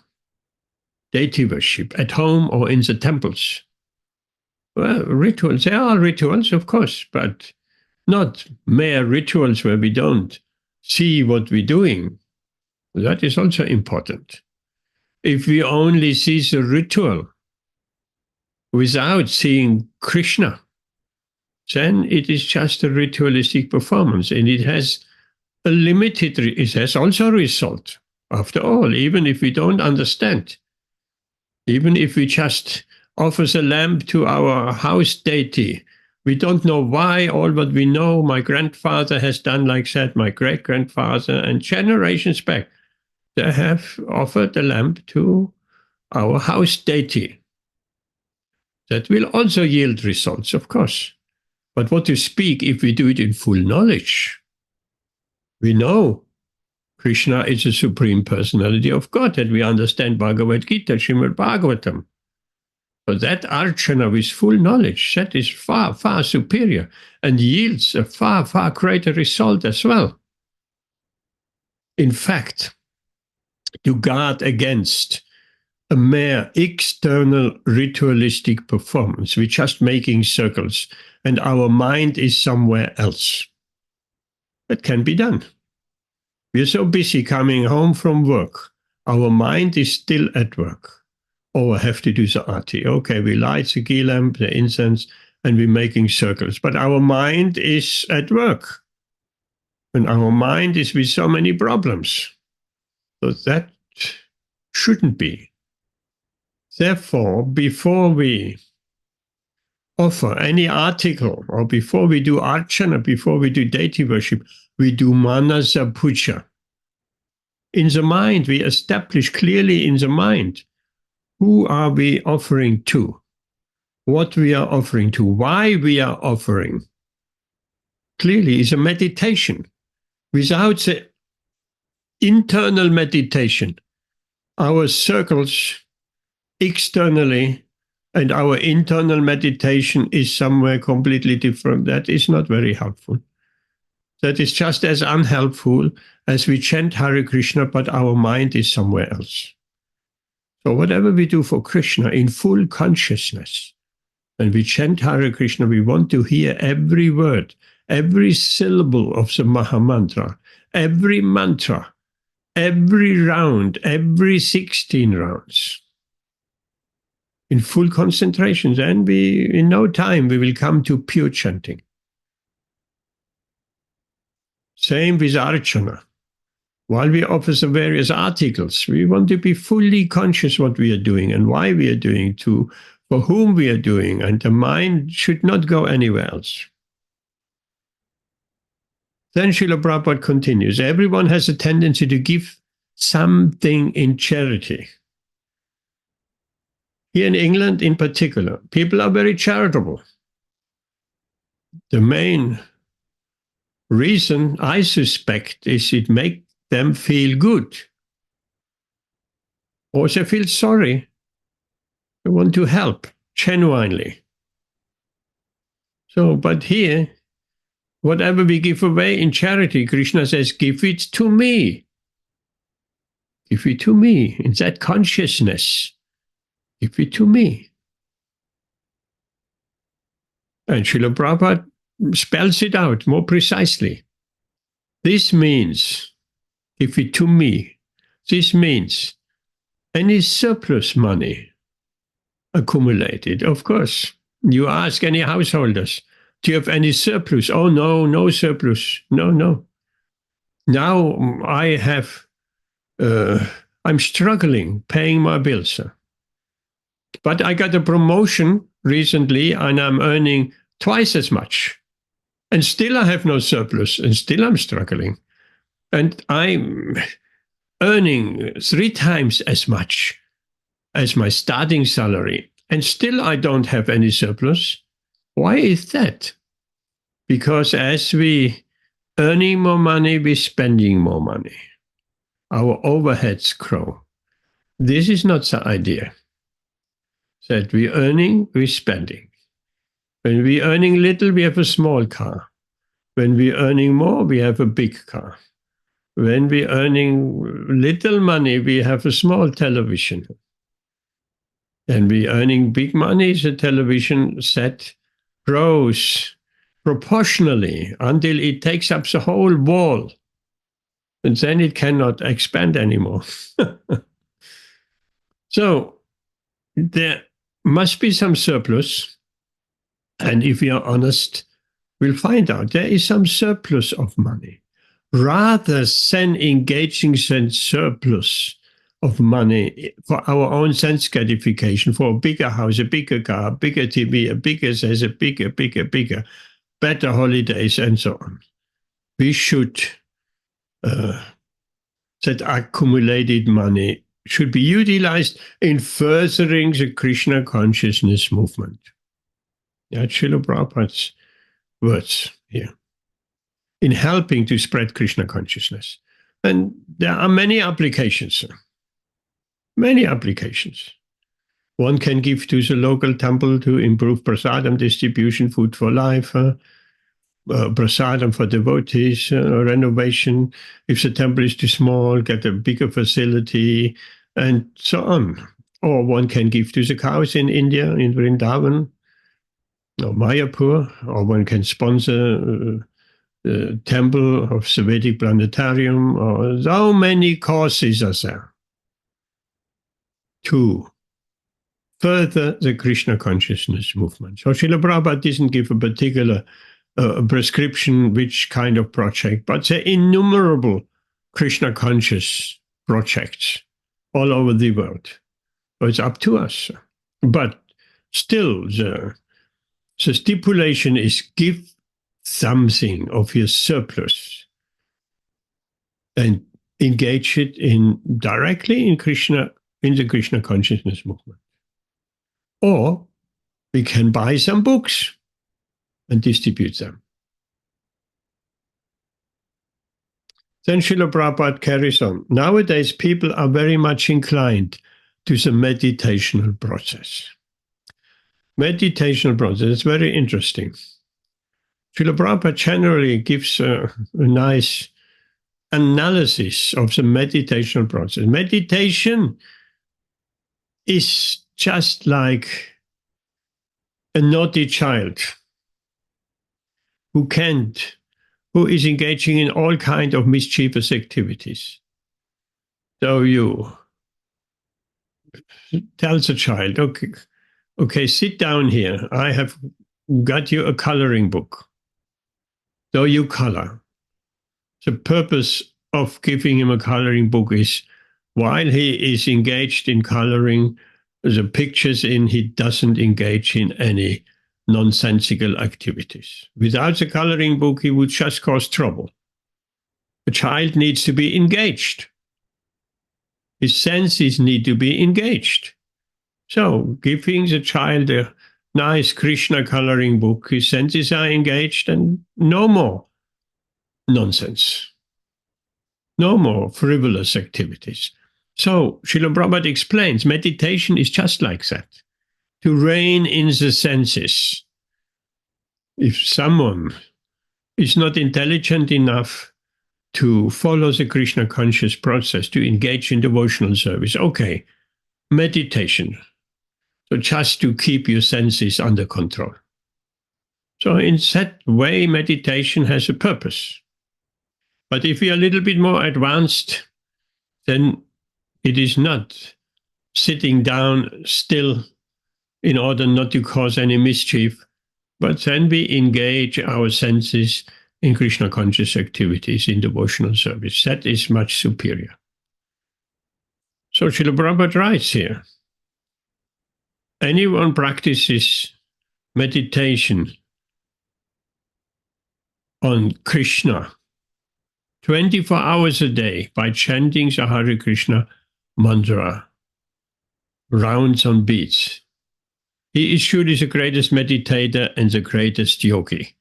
deity worship, at home or in the temples. Well, rituals, there are rituals, of course, but not mere rituals where we don't see what we're doing. That is also important. If we only see the ritual without seeing Krishna, then it is just a ritualistic performance, and it has a limited, it has also a result. After all, even if we don't understand, even if we just offer a lamp to our house deity, we don't know why. All what we know, my grandfather has done like that, my great-grandfather, and generations back, they have offered a lamp to our house deity. That will also yield results, of course. But what to speak if we do it in full knowledge? We know Krishna is the Supreme Personality of God, that we understand Bhagavad Gītā, Srimad Bhagavatam. So that archana with full knowledge, that is far, far superior and yields a far, far greater result as well. In fact, to guard against a mere external ritualistic performance, we're just making circles and our mind is somewhere else. That can be done. We're so busy coming home from work, our mind is still at work. Oh, I have to do the arti. Okay, we light the ghee lamp, the incense, and we're making circles. But our mind is at work. And our mind is with so many problems. So that shouldn't be. Therefore, before we offer any article, or before we do archana, before we do deity worship, we do manasa puja. In the mind, we establish clearly in the mind, who are we offering to? What we are offering to? Why we are offering? Clearly is a meditation. Without the internal meditation, our circles externally and our internal meditation is somewhere completely different. That is not very helpful. that is just as unhelpful as we chant Hare Krishna, but our mind is somewhere else. So whatever we do for Krishna in full consciousness, when we chant Hare Krishna, we want to hear every word, every syllable of the Mahamantra, every mantra, every round, every 16 rounds. In full concentration, then in no time, we will come to pure chanting. Same with Archana. While we offer the various articles, we want to be fully conscious what we are doing and why we are doing, for whom we are doing, and the mind should not go anywhere else. Then Srila Prabhupada continues, everyone has a tendency to give something in charity. Here in England in particular, people are very charitable. The main reason, I suspect, is it makes them feel good. Or they feel sorry. They want to help genuinely. So, but here, whatever we give away in charity, Krishna says, give it to me. Give it to me. In that consciousness, give it to me. And Srila Prabhupada spells it out more precisely. This means, give it to me. This means any surplus money accumulated. Of course, you ask any householders, do you have any surplus? Oh, no, no surplus. No, no. Now I'm struggling paying my bills. But I got a promotion recently and I'm earning twice as much. And still I have no surplus and still I'm struggling. And I'm earning 3 times as much as my starting salary. And still I don't have any surplus. Why is that? Because as we earning more money, we're spending more money. Our overheads grow. This is not the idea. That we're earning, we're spending. When we're earning little, we have a small car. When we're earning more, we have a big car. When we're earning little money, we have a small television. And we're earning big money, the television set grows proportionally until it takes up the whole wall. And then it cannot expand anymore. So there must be some surplus. And if we are honest, we'll find out there is some surplus of money. Rather than engaging in surplus of money for our own sense gratification, for a bigger house, a bigger car, a bigger TV, a bigger says, a bigger, better holidays, and so on. We should, that accumulated money should be utilized in furthering the Krishna consciousness movement. That's Srila Prabhupada's words here. In helping to spread Krishna consciousness. And there are many applications. Many applications. One can give to the local temple to improve prasadam distribution, food for life, prasadam for devotees, renovation. If the temple is too small, get a bigger facility, and so on. Or one can give to the cows in India, in Vrindavan, or Mayapur, or one can sponsor the temple of the Vedic planetarium, or so many causes are there to further the Krishna consciousness movement. So Srila Prabhupada doesn't give a particular prescription which kind of project, but there are innumerable Krishna conscious projects all over the world. So it's up to us. But still, the stipulation is give something of your surplus and engage it directly in Krishna, in the Krishna consciousness movement. Or we can buy some books and distribute them. Then Srila Prabhupada carries on. Nowadays, people are very much inclined to the meditational process. Meditational process is very interesting. Srila Prabhupada generally gives a nice analysis of the meditational process. Meditation is just like a naughty child who is engaging in all kinds of mischievous activities. So you tell the child, okay, sit down here. I have got you a coloring book. So you color. The purpose of giving him a coloring book is while he is engaged in coloring the pictures he doesn't engage in any nonsensical activities. Without the coloring book, he would just cause trouble. A child needs to be engaged. His senses need to be engaged. So, giving the child a nice Krishna coloring book, his senses are engaged and no more nonsense. No more frivolous activities. So, Srila Prabhupada explains, meditation is just like that. To rein in the senses. If someone is not intelligent enough to follow the Krishna conscious process, to engage in devotional service, okay, meditation. So just to keep your senses under control. So in that way, meditation has a purpose. But if we are a little bit more advanced, then it is not sitting down still in order not to cause any mischief, but then we engage our senses in Krishna conscious activities, in devotional service. That is much superior. So Srila Prabhupada writes here, anyone practices meditation on Krishna 24 hours a day by chanting the Hare Krishna mantra, rounds on beats. He is surely the greatest meditator and the greatest yogi,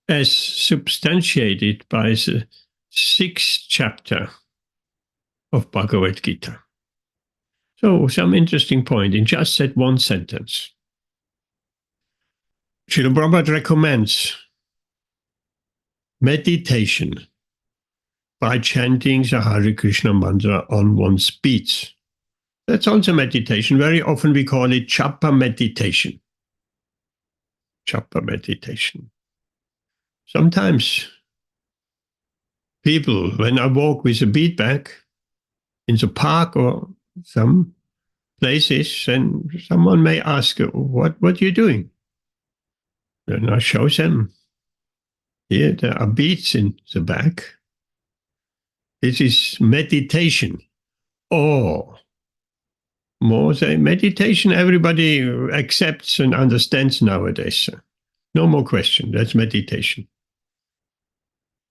as substantiated by the 6th chapter of Bhagavad Gītā. So, some interesting point in just that one sentence. Srila Prabhupada recommends meditation by chanting the Hare Krishna mantra on one's beats. That's also meditation. Very often we call it japa meditation. Japa meditation. Sometimes people, when I walk with a bead bag in the park or some places, and someone may ask, what are you doing? Then I show them, here there are beads in the bag. This is meditation. Or more say meditation, everybody accepts and understands nowadays. No more question, that's meditation.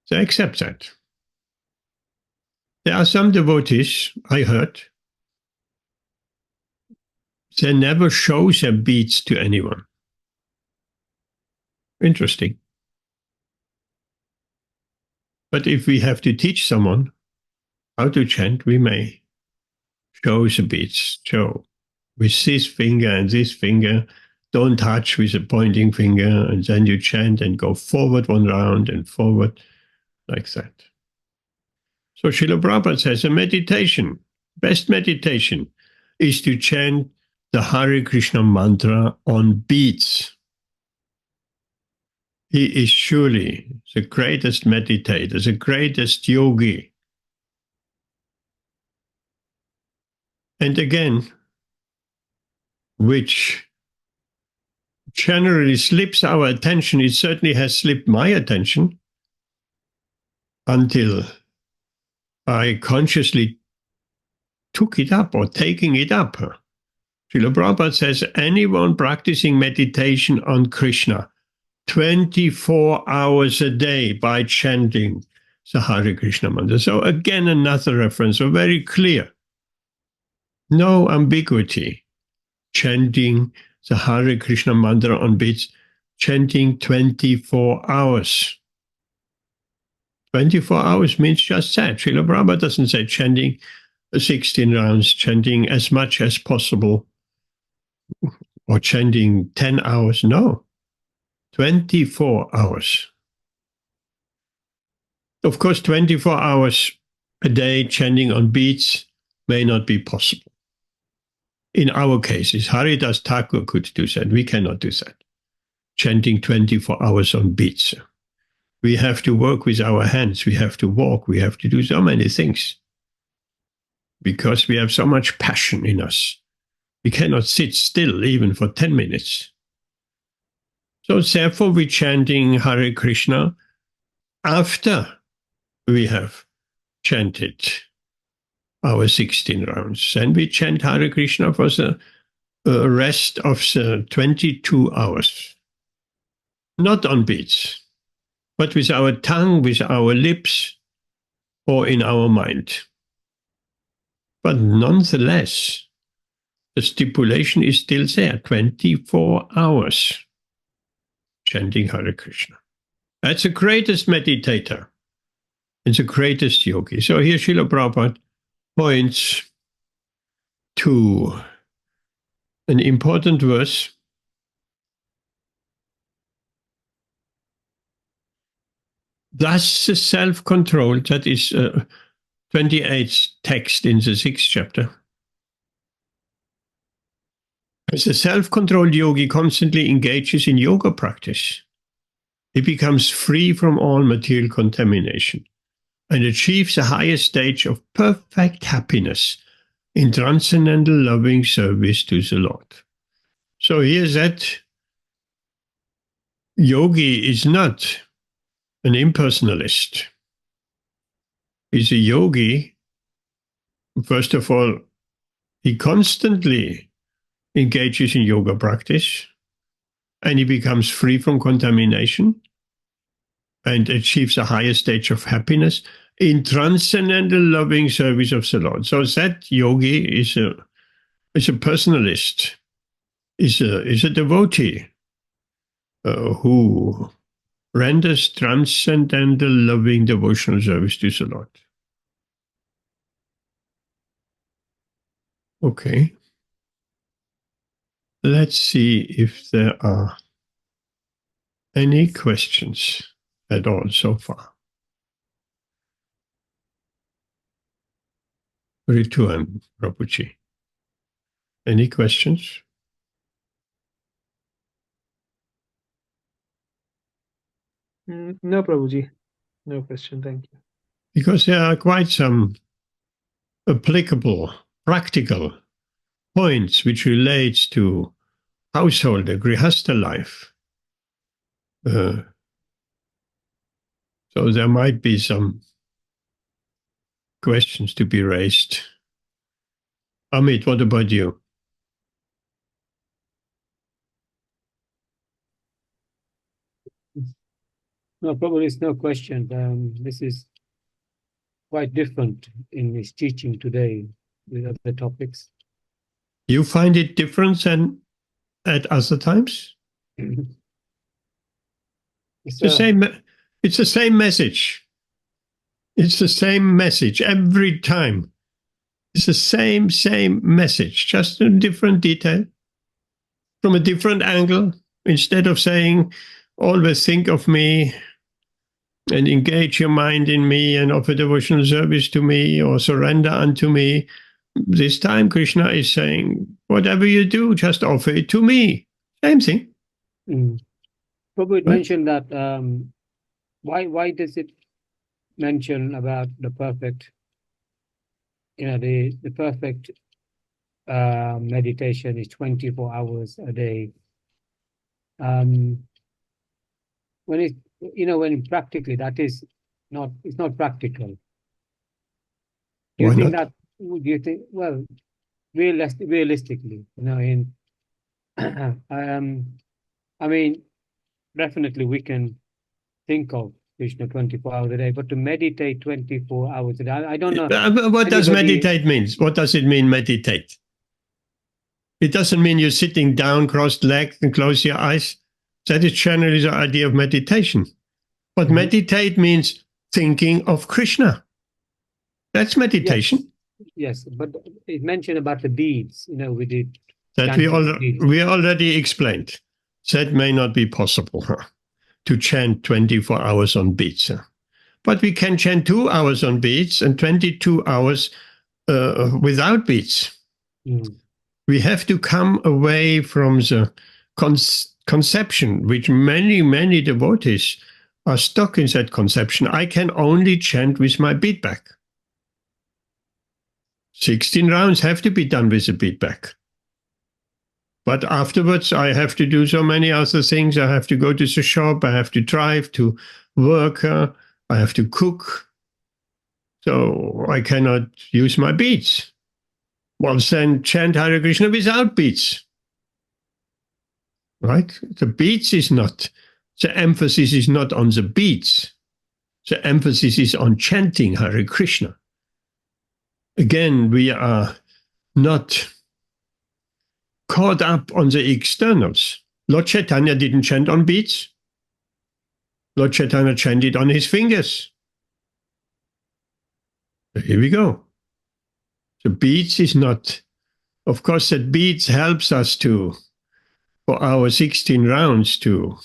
They accept that. There are some devotees, I heard, they never show their beads to anyone. Interesting. But if we have to teach someone how to chant, we may show the beads. So with this finger and this finger, don't touch with the pointing finger, and then you chant and go forward one round and forward like that. So Srila Prabhupada says a meditation, best meditation, is to chant the Hare Krishna mantra on beats. He is surely the greatest meditator, the greatest yogi. And again, which generally slips our attention, it certainly has slipped my attention until I consciously took it up or taking it up. Srila Prabhupada says, anyone practicing meditation on Krishna 24 hours a day by chanting the Hare Krishna mantra. So again, another reference, so very clear. No ambiguity. Chanting the Hare Krishna mantra on beats, chanting 24 hours. 24 hours means just that. Srila Prabhupada doesn't say chanting 16 rounds, chanting as much as possible, or chanting 10 hours. No. 24 hours. Of course, 24 hours a day chanting on beats may not be possible. In our cases, Haridas Thakur could do that. We cannot do that. Chanting 24 hours on beats. We have to work with our hands. We have to walk. We have to do so many things. Because we have so much passion in us. We cannot sit still even for 10 minutes. So therefore we're chanting Hare Krishna after we have chanted our 16 rounds. Then we chant Hare Krishna for the rest of the 22 hours. Not on beats, but with our tongue, with our lips, or in our mind. But nonetheless, the stipulation is still there, 24 hours chanting Hare Krishna. That's the greatest meditator. It's the greatest yogi. So here Srila Prabhupada points to an important verse. Thus the self-control, that is 28th text in the 6th chapter. As a self-controlled yogi constantly engages in yoga practice, he becomes free from all material contamination and achieves the highest stage of perfect happiness in transcendental loving service to the Lord. So here that yogi is not an impersonalist. He's a yogi. First of all, he constantly engages in yoga practice and he becomes free from contamination and achieves the highest stage of happiness in transcendental loving service of the Lord. So that yogi is a personalist, is a devotee who renders transcendental loving devotional service to the Lord. Okay. Let's see if there are any questions at all so far. Return, Prabhuji. Any questions? No, Prabhuji. No question. Thank you. Because there are quite some applicable, practical points which relates to household, the grihastha life. So there might be some questions to be raised. Amit, what about you? No, probably it's no question. This is quite different in his teaching today with other topics. You find it different than at other times? It's the same. It's the same message. It's the same message every time. It's the same message, just a different detail, from a different angle. Instead of saying, always think of me and engage your mind in me and offer devotional service to me or surrender unto me, this time Krishna is saying, whatever you do, just offer it to me. Same thing. Prabhu had mentioned that why does it mention about the perfect, the perfect meditation is 24 hours a day. When practically that is not, it's not practical. Do you think that? Do you think? Well, realistically, I mean, definitely we can think of Krishna 24 hours a day, but to meditate 24 hours a day, I don't know. What does meditate mean? What does it mean, meditate? It doesn't mean you're sitting down, crossed legs, and close your eyes. That is generally the idea of meditation. But meditate means thinking of Krishna. That's meditation. Yes, but it mentioned about the deeds. We did. That we already explained. That may not be possible, to chant 24 hours on beats. But we can chant 2 hours on beats and 22 hours without beats. Mm. We have to come away from the conception, which many devotees are stuck in that conception. I can only chant with my beatback. 16 rounds have to be done with a beatback. But afterwards, I have to do so many other things. I have to go to the shop. I have to drive to work. I have to cook. So I cannot use my beats. Well, then chant Hare Krishna without beats. Right? The beats is not, the emphasis is not on the beats. The emphasis is on chanting Hare Krishna. Again, we are not caught up on the externals. Lord Chaitanya didn't chant on beats. Lord Chaitanya chanted on his fingers. Here we go. The beats is not, of course, that beats helps us to, for our 16 rounds to,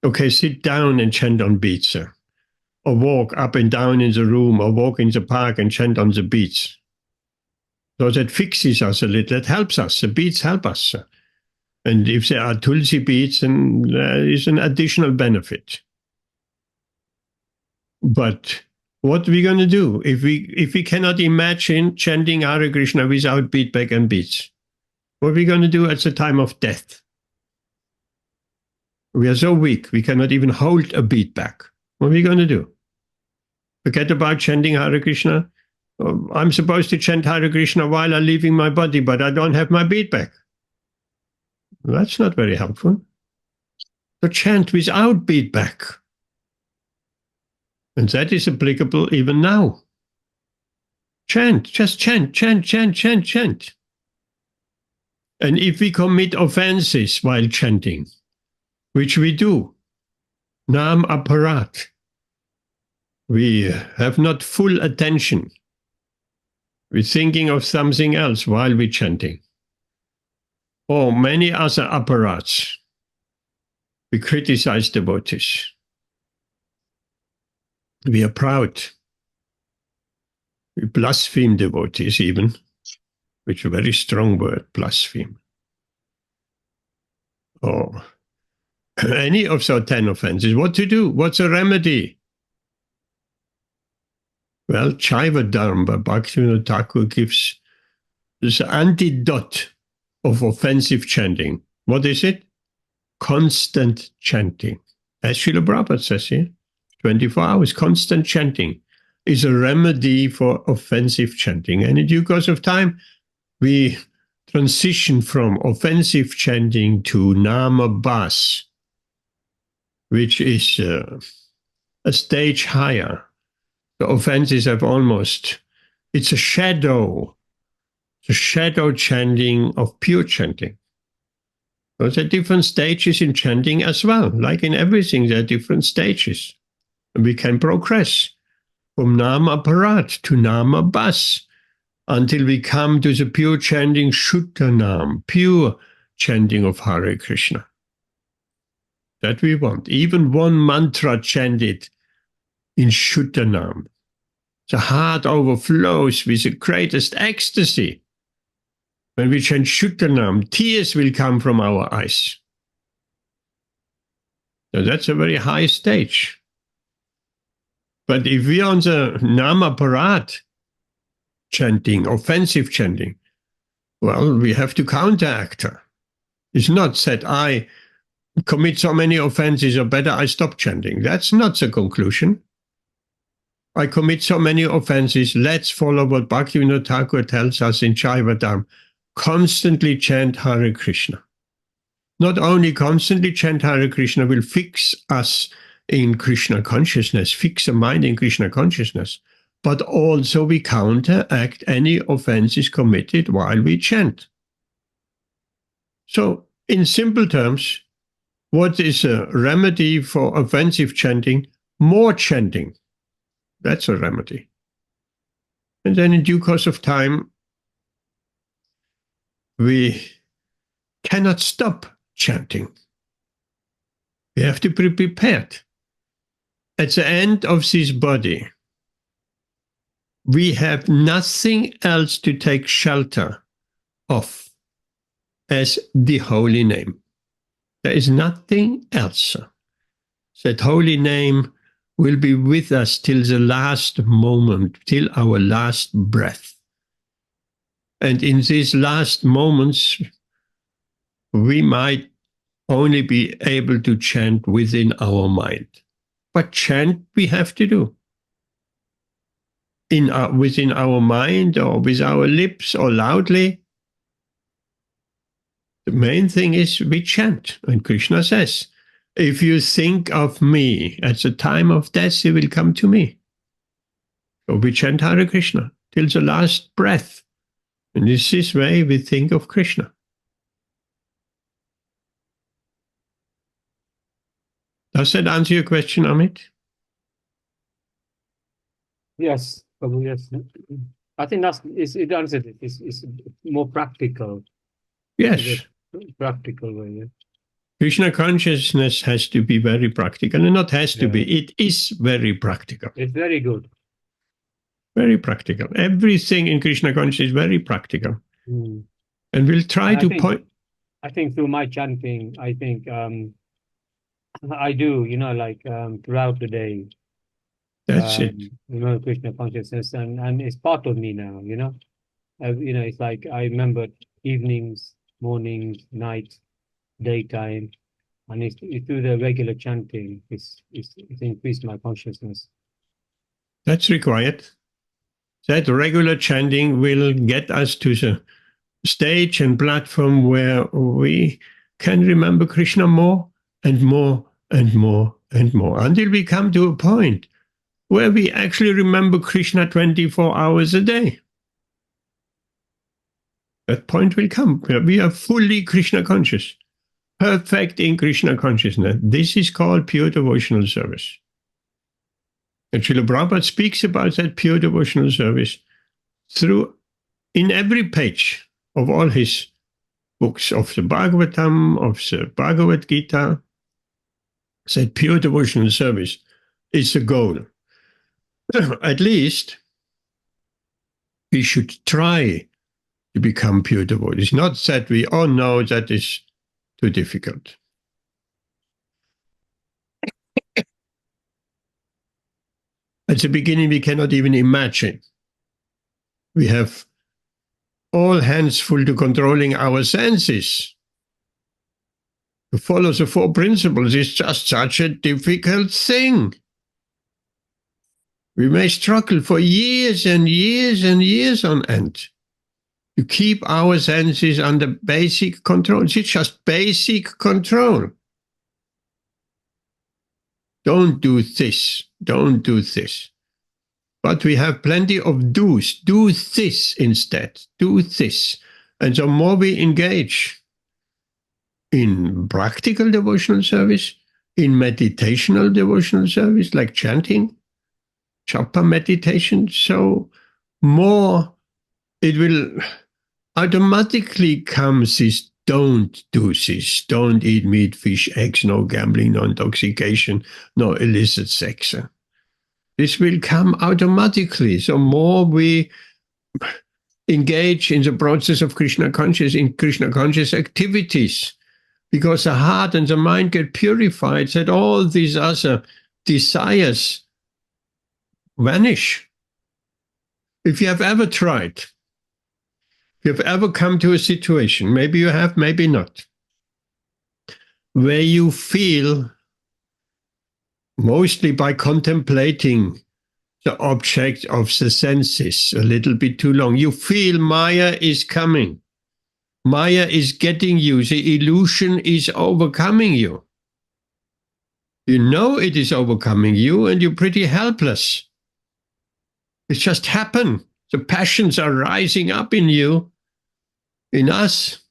okay, sit down and chant on beats, or walk up and down in the room, or walk in the park and chant on the beats. So that fixes us a little, that helps us. The beats help us. And if there are Tulsi beats, then there is an additional benefit. But what are we going to do if we cannot imagine chanting Hare Krishna without beatback and beats? What are we going to do at the time of death? We are so weak, we cannot even hold a beatback. What are we going to do? Forget about chanting Hare Krishna? I'm supposed to chant Hare Krishna while I'm leaving my body, but I don't have my beatback. That's not very helpful. So chant without beatback. And that is applicable even now. Chant, just chant, chant, chant, chant, chant. And if we commit offenses while chanting, which we do, Nam aparat, we have not full attention. We're thinking of something else while we're chanting. Or many other apparats. We criticize devotees. We are proud. We blaspheme devotees even, which is a very strong word, blaspheme. Or any of those 10 offenses. What to do? What's a remedy? Well, Chaiva Dharma, Bhaktivinoda Thakur gives this antidote of offensive chanting. What is it? Constant chanting. As Srila Prabhupada says here, 24 hours, constant chanting is a remedy for offensive chanting. And in due course of time, we transition from offensive chanting to Nama Bas, which is a stage higher. The offenses have almost, it's a shadow chanting of pure chanting. So there are different stages in chanting as well. Like in everything, there are different stages. And we can progress from Nama Parat to Nama Bas until we come to the pure chanting Shuddha Nam, pure chanting of Hare Krishna. That we want. Even one mantra chanted in Shuddha Nam. The heart overflows with the greatest ecstasy. When we chant Shuddha Nam, tears will come from our eyes. So that's a very high stage. But if we are on the Nama Parat chanting, offensive chanting, well, we have to counteract her. It's not that I commit so many offenses or better I stop chanting. That's not the conclusion. I commit so many offenses. Let's follow what Bhaktivinoda Thakur tells us in Chaivadam. Constantly chant Hare Krishna. Not only constantly chant Hare Krishna will fix us in Krishna consciousness, fix the mind in Krishna consciousness, but also we counteract any offenses committed while we chant. So, in simple terms, what is a remedy for offensive chanting? More chanting. That's a remedy. And then in due course of time, we cannot stop chanting. We have to be prepared. At the end of this body, we have nothing else to take shelter of as the holy name. There is nothing else. That holy name will be with us till the last moment, till our last breath. And in these last moments, we might only be able to chant within our mind. But chant we have to do. Within our mind or with our lips or loudly. The main thing is we chant. And Krishna says, if you think of me at the time of death, you will come to me. So we chant Hare Krishna till the last breath. And in this way we think of Krishna. Does that answer your question, Amit? Yes, Prabhu, yes. I think it answered it. It's more practical. Yes. Practical way, yeah. Krishna consciousness has to be very practical, and not has to be, it is very practical. It's very good. Very practical. Everything in Krishna consciousness is very practical. And we'll try to point. I think through my chanting, I think I do, throughout the day. That's it. Krishna consciousness, and it's part of me now, it's like I remember evenings, mornings, nights, daytime, and it's through the regular chanting, it's increased my consciousness. That's required. That regular chanting will get us to the stage and platform where we can remember Krishna more and more and more and more, until we come to a point where we actually remember Krishna 24 hours a day. That point will come where we are fully Krishna conscious, perfect in Krishna consciousness. This is called pure devotional service. And Srila Prabhupada speaks about that pure devotional service in every page of all his books, of the Bhagavatam, of the Bhagavad Gītā. That pure devotional service is the goal. At least we should try to become pure devotees. It's not that we all know that is too difficult. At the beginning, we cannot even imagine. We have all hands full to controlling our senses. To follow the four principles is just such a difficult thing. We may struggle for years and years and years on end to keep our senses under basic control. It's just basic control. Don't do this. Don't do this. But we have plenty of do's. Do this instead. Do this. And the more we engage in practical devotional service, in meditational devotional service, like chanting, japa meditation, so more it will automatically come this don't do this, don't eat meat, fish, eggs, no gambling, no intoxication, no illicit sex. This will come automatically. So more we engage in the process of Krishna conscious, in Krishna conscious activities, because the heart and the mind get purified, that all these other desires vanish. If you have ever tried, if you have ever come to a situation, maybe you have, maybe not, where you feel, mostly by contemplating the object of the senses a little bit too long, you feel Maya is coming. Maya is getting you. The illusion is overcoming you. You know it is overcoming you and you're pretty helpless. It's just happened. The passions are rising up in you, in us.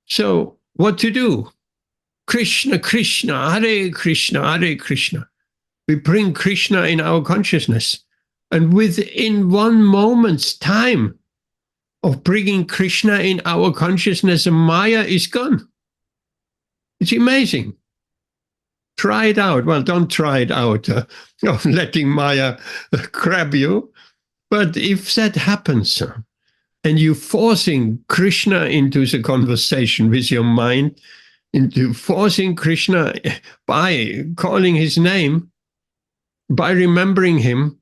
So what to do? Krishna, Krishna, Hare Krishna, Hare Krishna. We bring Krishna in our consciousness. And within one moment's time of bringing Krishna in our consciousness, Maya is gone. It's amazing. Try it out. Well, don't try it out of letting Maya grab you. But if that happens, and you're forcing Krishna into the conversation with your mind, into forcing Krishna by calling his name, by remembering him,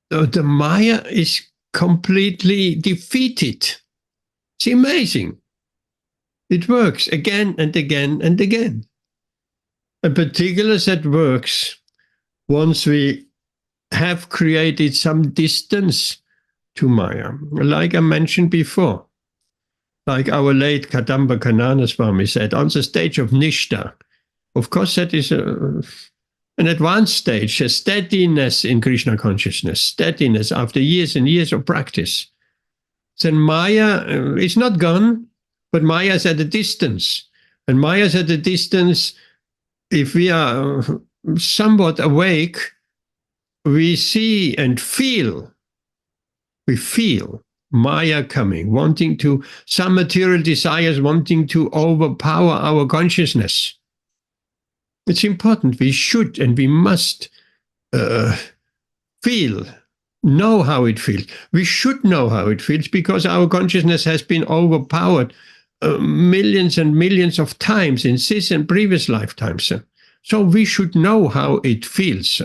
the Maya is completely defeated. It's amazing. It works again and again and again. In particular, that works once we have created some distance to Maya, like I mentioned before. Like our late Kadamba Kanana Swami said, on the stage of Nishta, of course that is an advanced stage, a steadiness in Krishna consciousness, steadiness after years and years of practice. Then Maya is not gone, but Maya is at a distance. And Maya is at a distance, if we are somewhat awake, we see and feel, we feel Maya coming, wanting to, some material desires wanting to overpower our consciousness. It's important. We should and we must feel, know how it feels. We should know how it feels because our consciousness has been overpowered millions and millions of times in this and previous lifetimes. So we should know how it feels.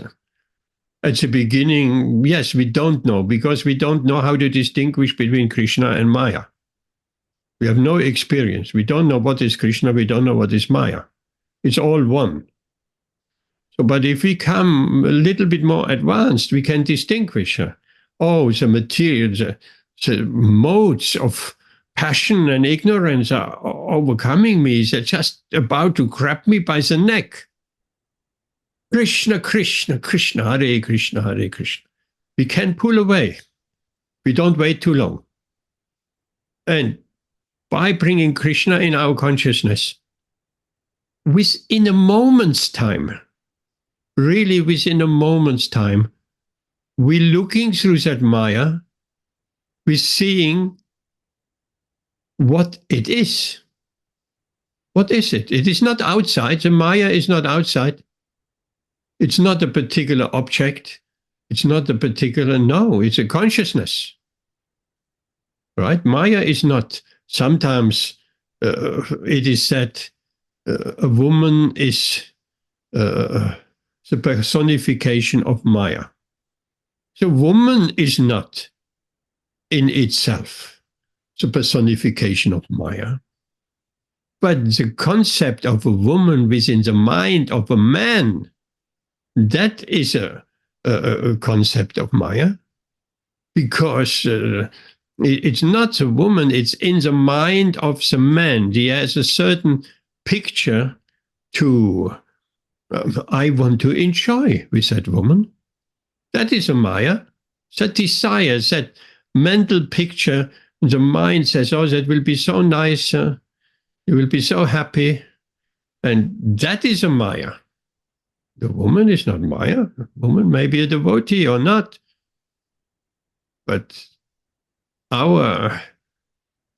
At the beginning, yes, we don't know because we don't know how to distinguish between Krishna and Maya. We have no experience. We don't know what is Krishna. We don't know what is Maya. It's all one. So, but if we come a little bit more advanced, we can distinguish. Oh, the material, the modes of passion and ignorance are overcoming me. They're just about to grab me by the neck. Krishna, Krishna, Krishna, Hare Krishna, Hare Krishna. We can pull away. We don't wait too long. And by bringing Krishna in our consciousness, within a moment's time, really within a moment's time, we're looking through that Maya, we're seeing what it is. What is it? It is not outside. The Maya is not outside. It's not a particular object. It's not a particular, no, it's a consciousness. Right? Maya is not, sometimes it is said a woman is the personification of Maya. The woman is not in itself the personification of Maya. But the concept of a woman within the mind of a man, that is a concept of Maya, because it's not a woman, it's in the mind of the man. He has a certain picture to, I want to enjoy with that woman. That is a Maya. That desire, that mental picture, the mind says, oh, that will be so nice, you will be so happy. And that is a Maya. The woman is not Maya. The woman may be a devotee or not. But our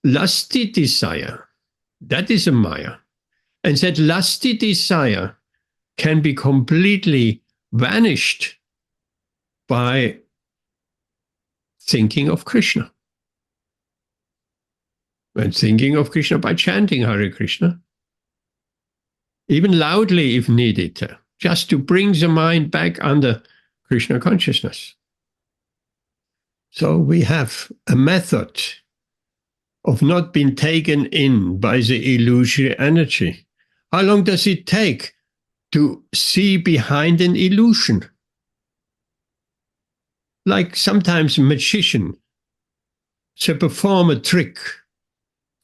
lusty desire, that is a Maya. And that lusty desire can be completely vanished by thinking of Krishna. And thinking of Krishna by chanting Hare Krishna. Even loudly if needed. Just to bring the mind back under Krishna consciousness. So we have a method of not being taken in by the illusory energy. How long does it take to see behind an illusion? Like sometimes a magician, they perform a trick,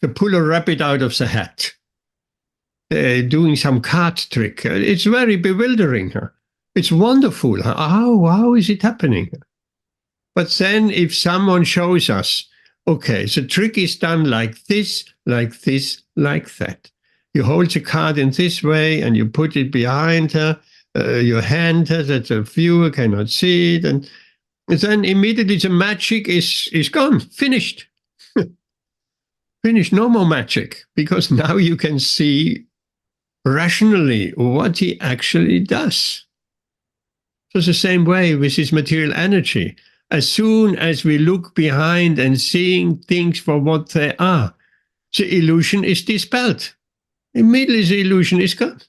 they pull a rabbit out of the hat. Doing some card trick. It's very bewildering. It's wonderful. How is it happening? But then if someone shows us, okay, the trick is done like this, like this, like that. You hold the card in this way and you put it behind your hand that the viewer cannot see it. And then immediately the magic is gone, finished. Finished, no more magic, because now you can see rationally what he actually does. So it's the same way with this material energy. As soon as we look behind and seeing things for what they are, the illusion is dispelled. Immediately the illusion is gone.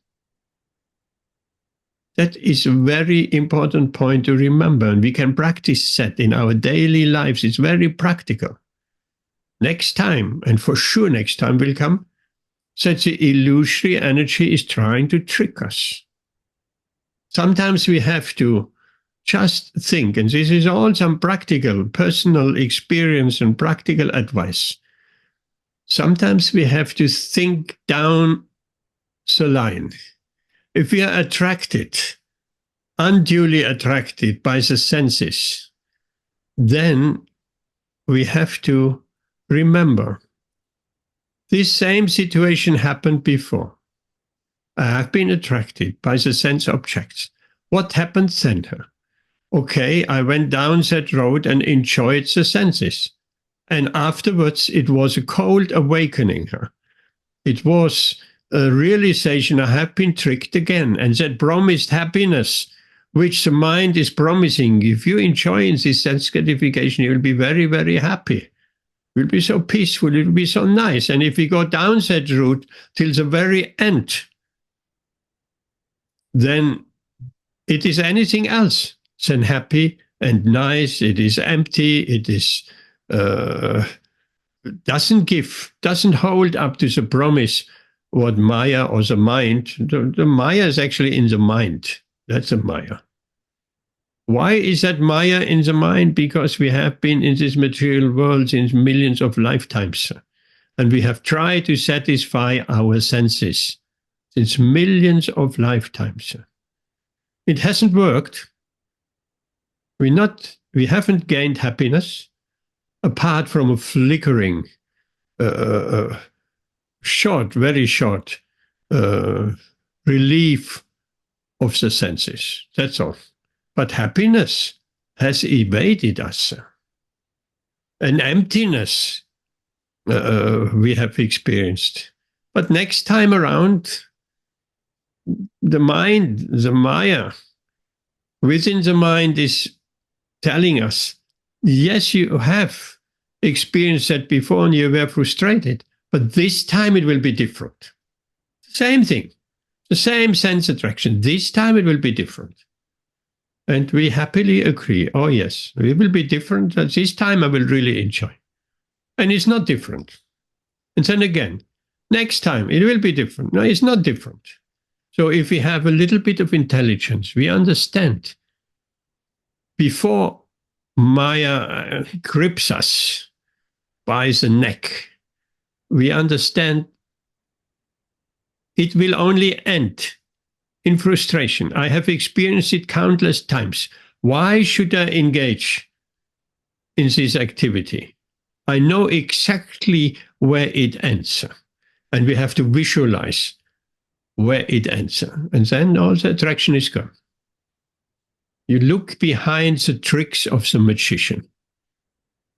That is a very important point to remember, and we can practice that in our daily lives. It's very practical. Next time, and for sure next time will come, that the illusory energy is trying to trick us. Sometimes we have to just think, and this is all some practical, personal experience and practical advice. Sometimes we have to think down the line. If we are attracted, unduly attracted by the senses, then we have to remember this same situation happened before. I have been attracted by the sense objects. What happened then? Okay, I went down that road and enjoyed the senses. And afterwards, it was a cold awakening. It was a realization I have been tricked again. And that promised happiness, which the mind is promising, if you enjoy this sense gratification, you will be very, very happy. It will be so peaceful, it will be so nice. And if we go down that route till the very end, then it is anything else than happy and nice. It is empty. It is doesn't hold up to the promise what Maya or the mind. The Maya is actually in the mind. That's a Maya. Why is that Maya in the mind? Because we have been in this material world since millions of lifetimes. And we have tried to satisfy our senses since millions of lifetimes. It hasn't worked. We haven't gained happiness apart from a flickering, short, very short relief of the senses. That's all. But happiness has evaded us. An emptiness we have experienced. But next time around, the mind, the Maya, within the mind is telling us, yes, you have experienced that before and you were frustrated, but this time it will be different. Same thing, the same sense attraction. This time it will be different. And we happily agree, oh yes, it will be different, but this time I will really enjoy. And it's not different. And then again, next time it will be different. No, it's not different. So if we have a little bit of intelligence, we understand before Maya grips us by the neck, we understand it will only end in frustration. I have experienced it countless times. Why should I engage in this activity? I know exactly where it ends. And we have to visualize where it ends. And then all the attraction is gone. You look behind the tricks of the magician.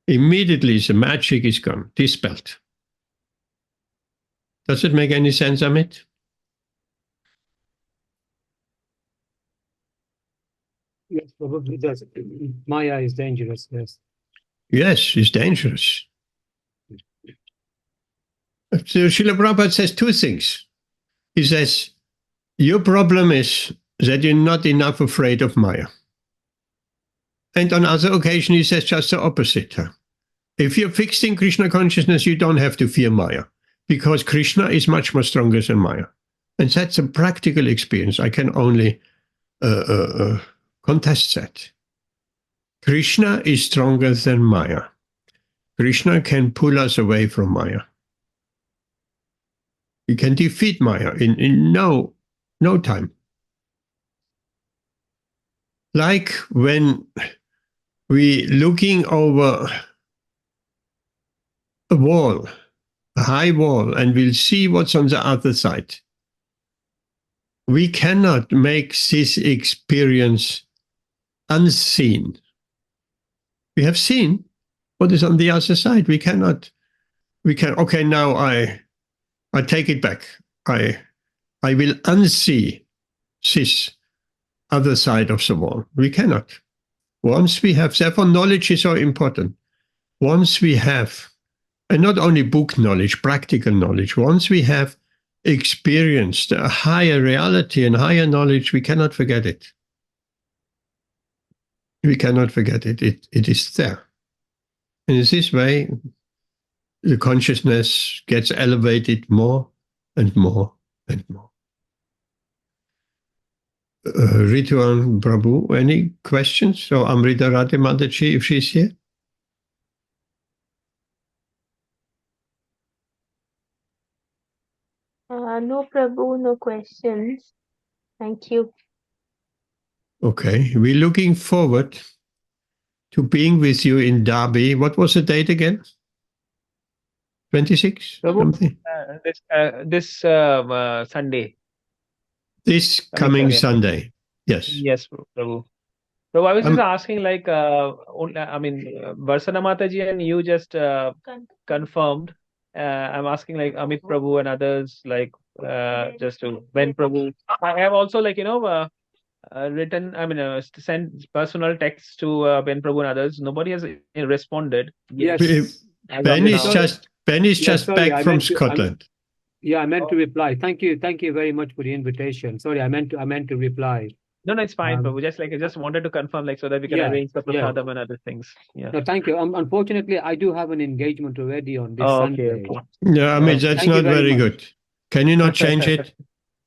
Immediately the magic is gone, dispelled. Does it make any sense, Amit? Yes, probably does. Maya is dangerous, yes. Yes, it's dangerous. So Srila Prabhupada says two things. He says, your problem is that you're not enough afraid of Maya. And on other occasions, he says just the opposite. If you're fixed in Krishna consciousness, you don't have to fear Maya, because Krishna is much more stronger than Maya. And that's a practical experience. I can only contest that. Krishna is stronger than Maya. Krishna can pull us away from Maya. He can defeat Maya in no time. Like when we looking over a wall, a high wall, and we'll see what's on the other side. We cannot make this experience unseen. We have seen what is on the other side. We can, okay, now I take it back. I I will unsee this other side of the wall. We cannot. Once we have, therefore knowledge is so important. Once we have, and not only book knowledge, practical knowledge, once we have experienced a higher reality and higher knowledge, we cannot forget it. We cannot forget it. It is there. And in this way, the consciousness gets elevated more and more and more. Rituan Prabhu, any questions? Or Amrita Radhe Mataji, if she's here? No, Prabhu, no questions. Thank you. Okay, we're looking forward to being with you in Derby. What was the date again? 26? Prabhu, Something? this Sunday. This Coming coming Sunday. Sunday. Yes. Yes, Prabhu. So I was just asking, like, Varsana Mataji and you just confirmed. I'm asking, like, Amit Prabhu and others, like, just to Ben Prabhu. I have also, like, written, sent personal texts to Ben Prabhu and others. Nobody has responded. Yes. Ben is now. just sorry, back from Scotland. I meant to reply. Thank you very much for the invitation. Sorry, I meant to reply. No, it's fine, Prabhu. Just like I just wanted to confirm, like, so that we can arrange the prasadam and other things. Yeah. No, thank you. Unfortunately, I do have an engagement already on this Oh, Sunday. okay. Yeah, I mean, that's Thank you not very very much. good. Can you not change it?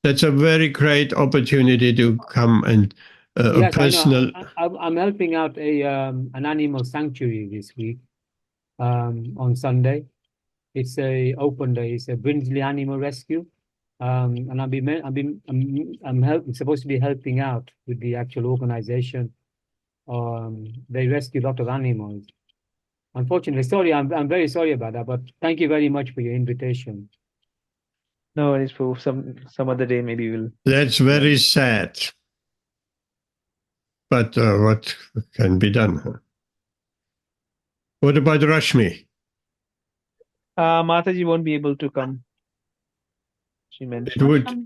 That's a very great opportunity to come and a Yes, personal. I know. I'm helping out an animal sanctuary this week on Sunday. It's a open day. It's a Brinsley Animal Rescue. And I'm supposed to be helping out with the actual organization. They rescue a lot of animals. Unfortunately, I'm very sorry about that, but thank you very much for your invitation. No worries, Prabhu. Some other day maybe we'll. That's very sad. But what can be done? Huh? What about Rashmi? Mataji won't be able to come. She mentioned.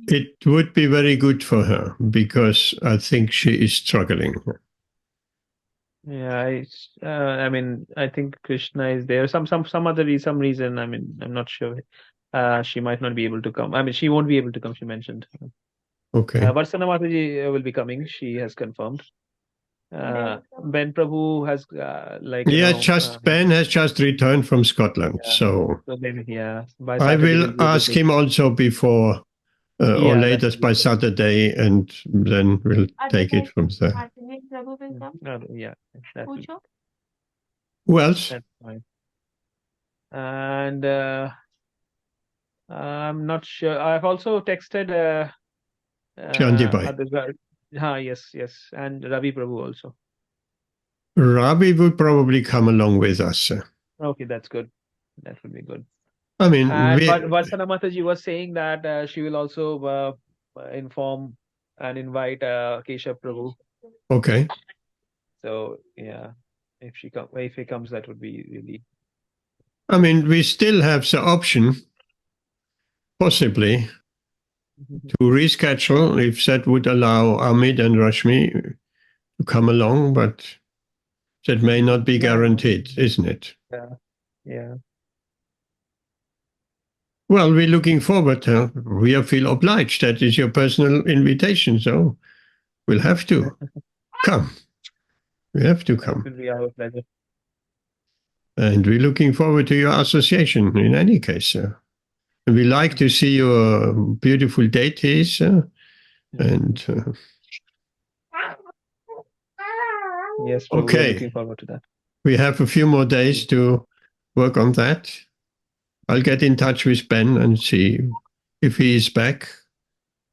It would be very good for her because I think she is struggling. Yeah, I think Krishna is there. Some reason. I'm not sure. She might not be able to come. She won't be able to come. She mentioned. Okay. Varsana Mataji will be coming. She has confirmed. Ben Prabhu has Ben has just returned from Scotland, so maybe by I Saturday will ask him also before or latest by Saturday, and then we'll take it from there. Yeah, exactly. Who else? That's fine. And I'm not sure. I've also texted Shanti Bhai. Yes, and Ravi Prabhu also. Ravi would probably come along with us. Okay, that's good. That would be good. I mean, but Varsana Mataji was saying that she will also inform and invite Keshav Prabhu. Okay. So yeah, if he comes, that would be really. I mean, we still have the option, possibly, to reschedule if that would allow Amit and Rashmi to come along, but that may not be guaranteed, isn't it? Yeah. Well, we're looking forward. We feel obliged. That is your personal invitation, so we'll have to come. We have to come. It will be our pleasure. And we're looking forward to your association in any case. We like to see your beautiful deities and yes, okay. We're looking forward to that. We have a few more days to work on that. I'll get in touch with Ben and see if he is back.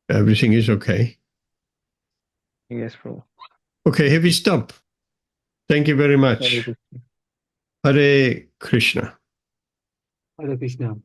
Everything is okay. Yes, bro. Okay, here we stop. Thank you very much. Hare Krishna. Hare Krishna.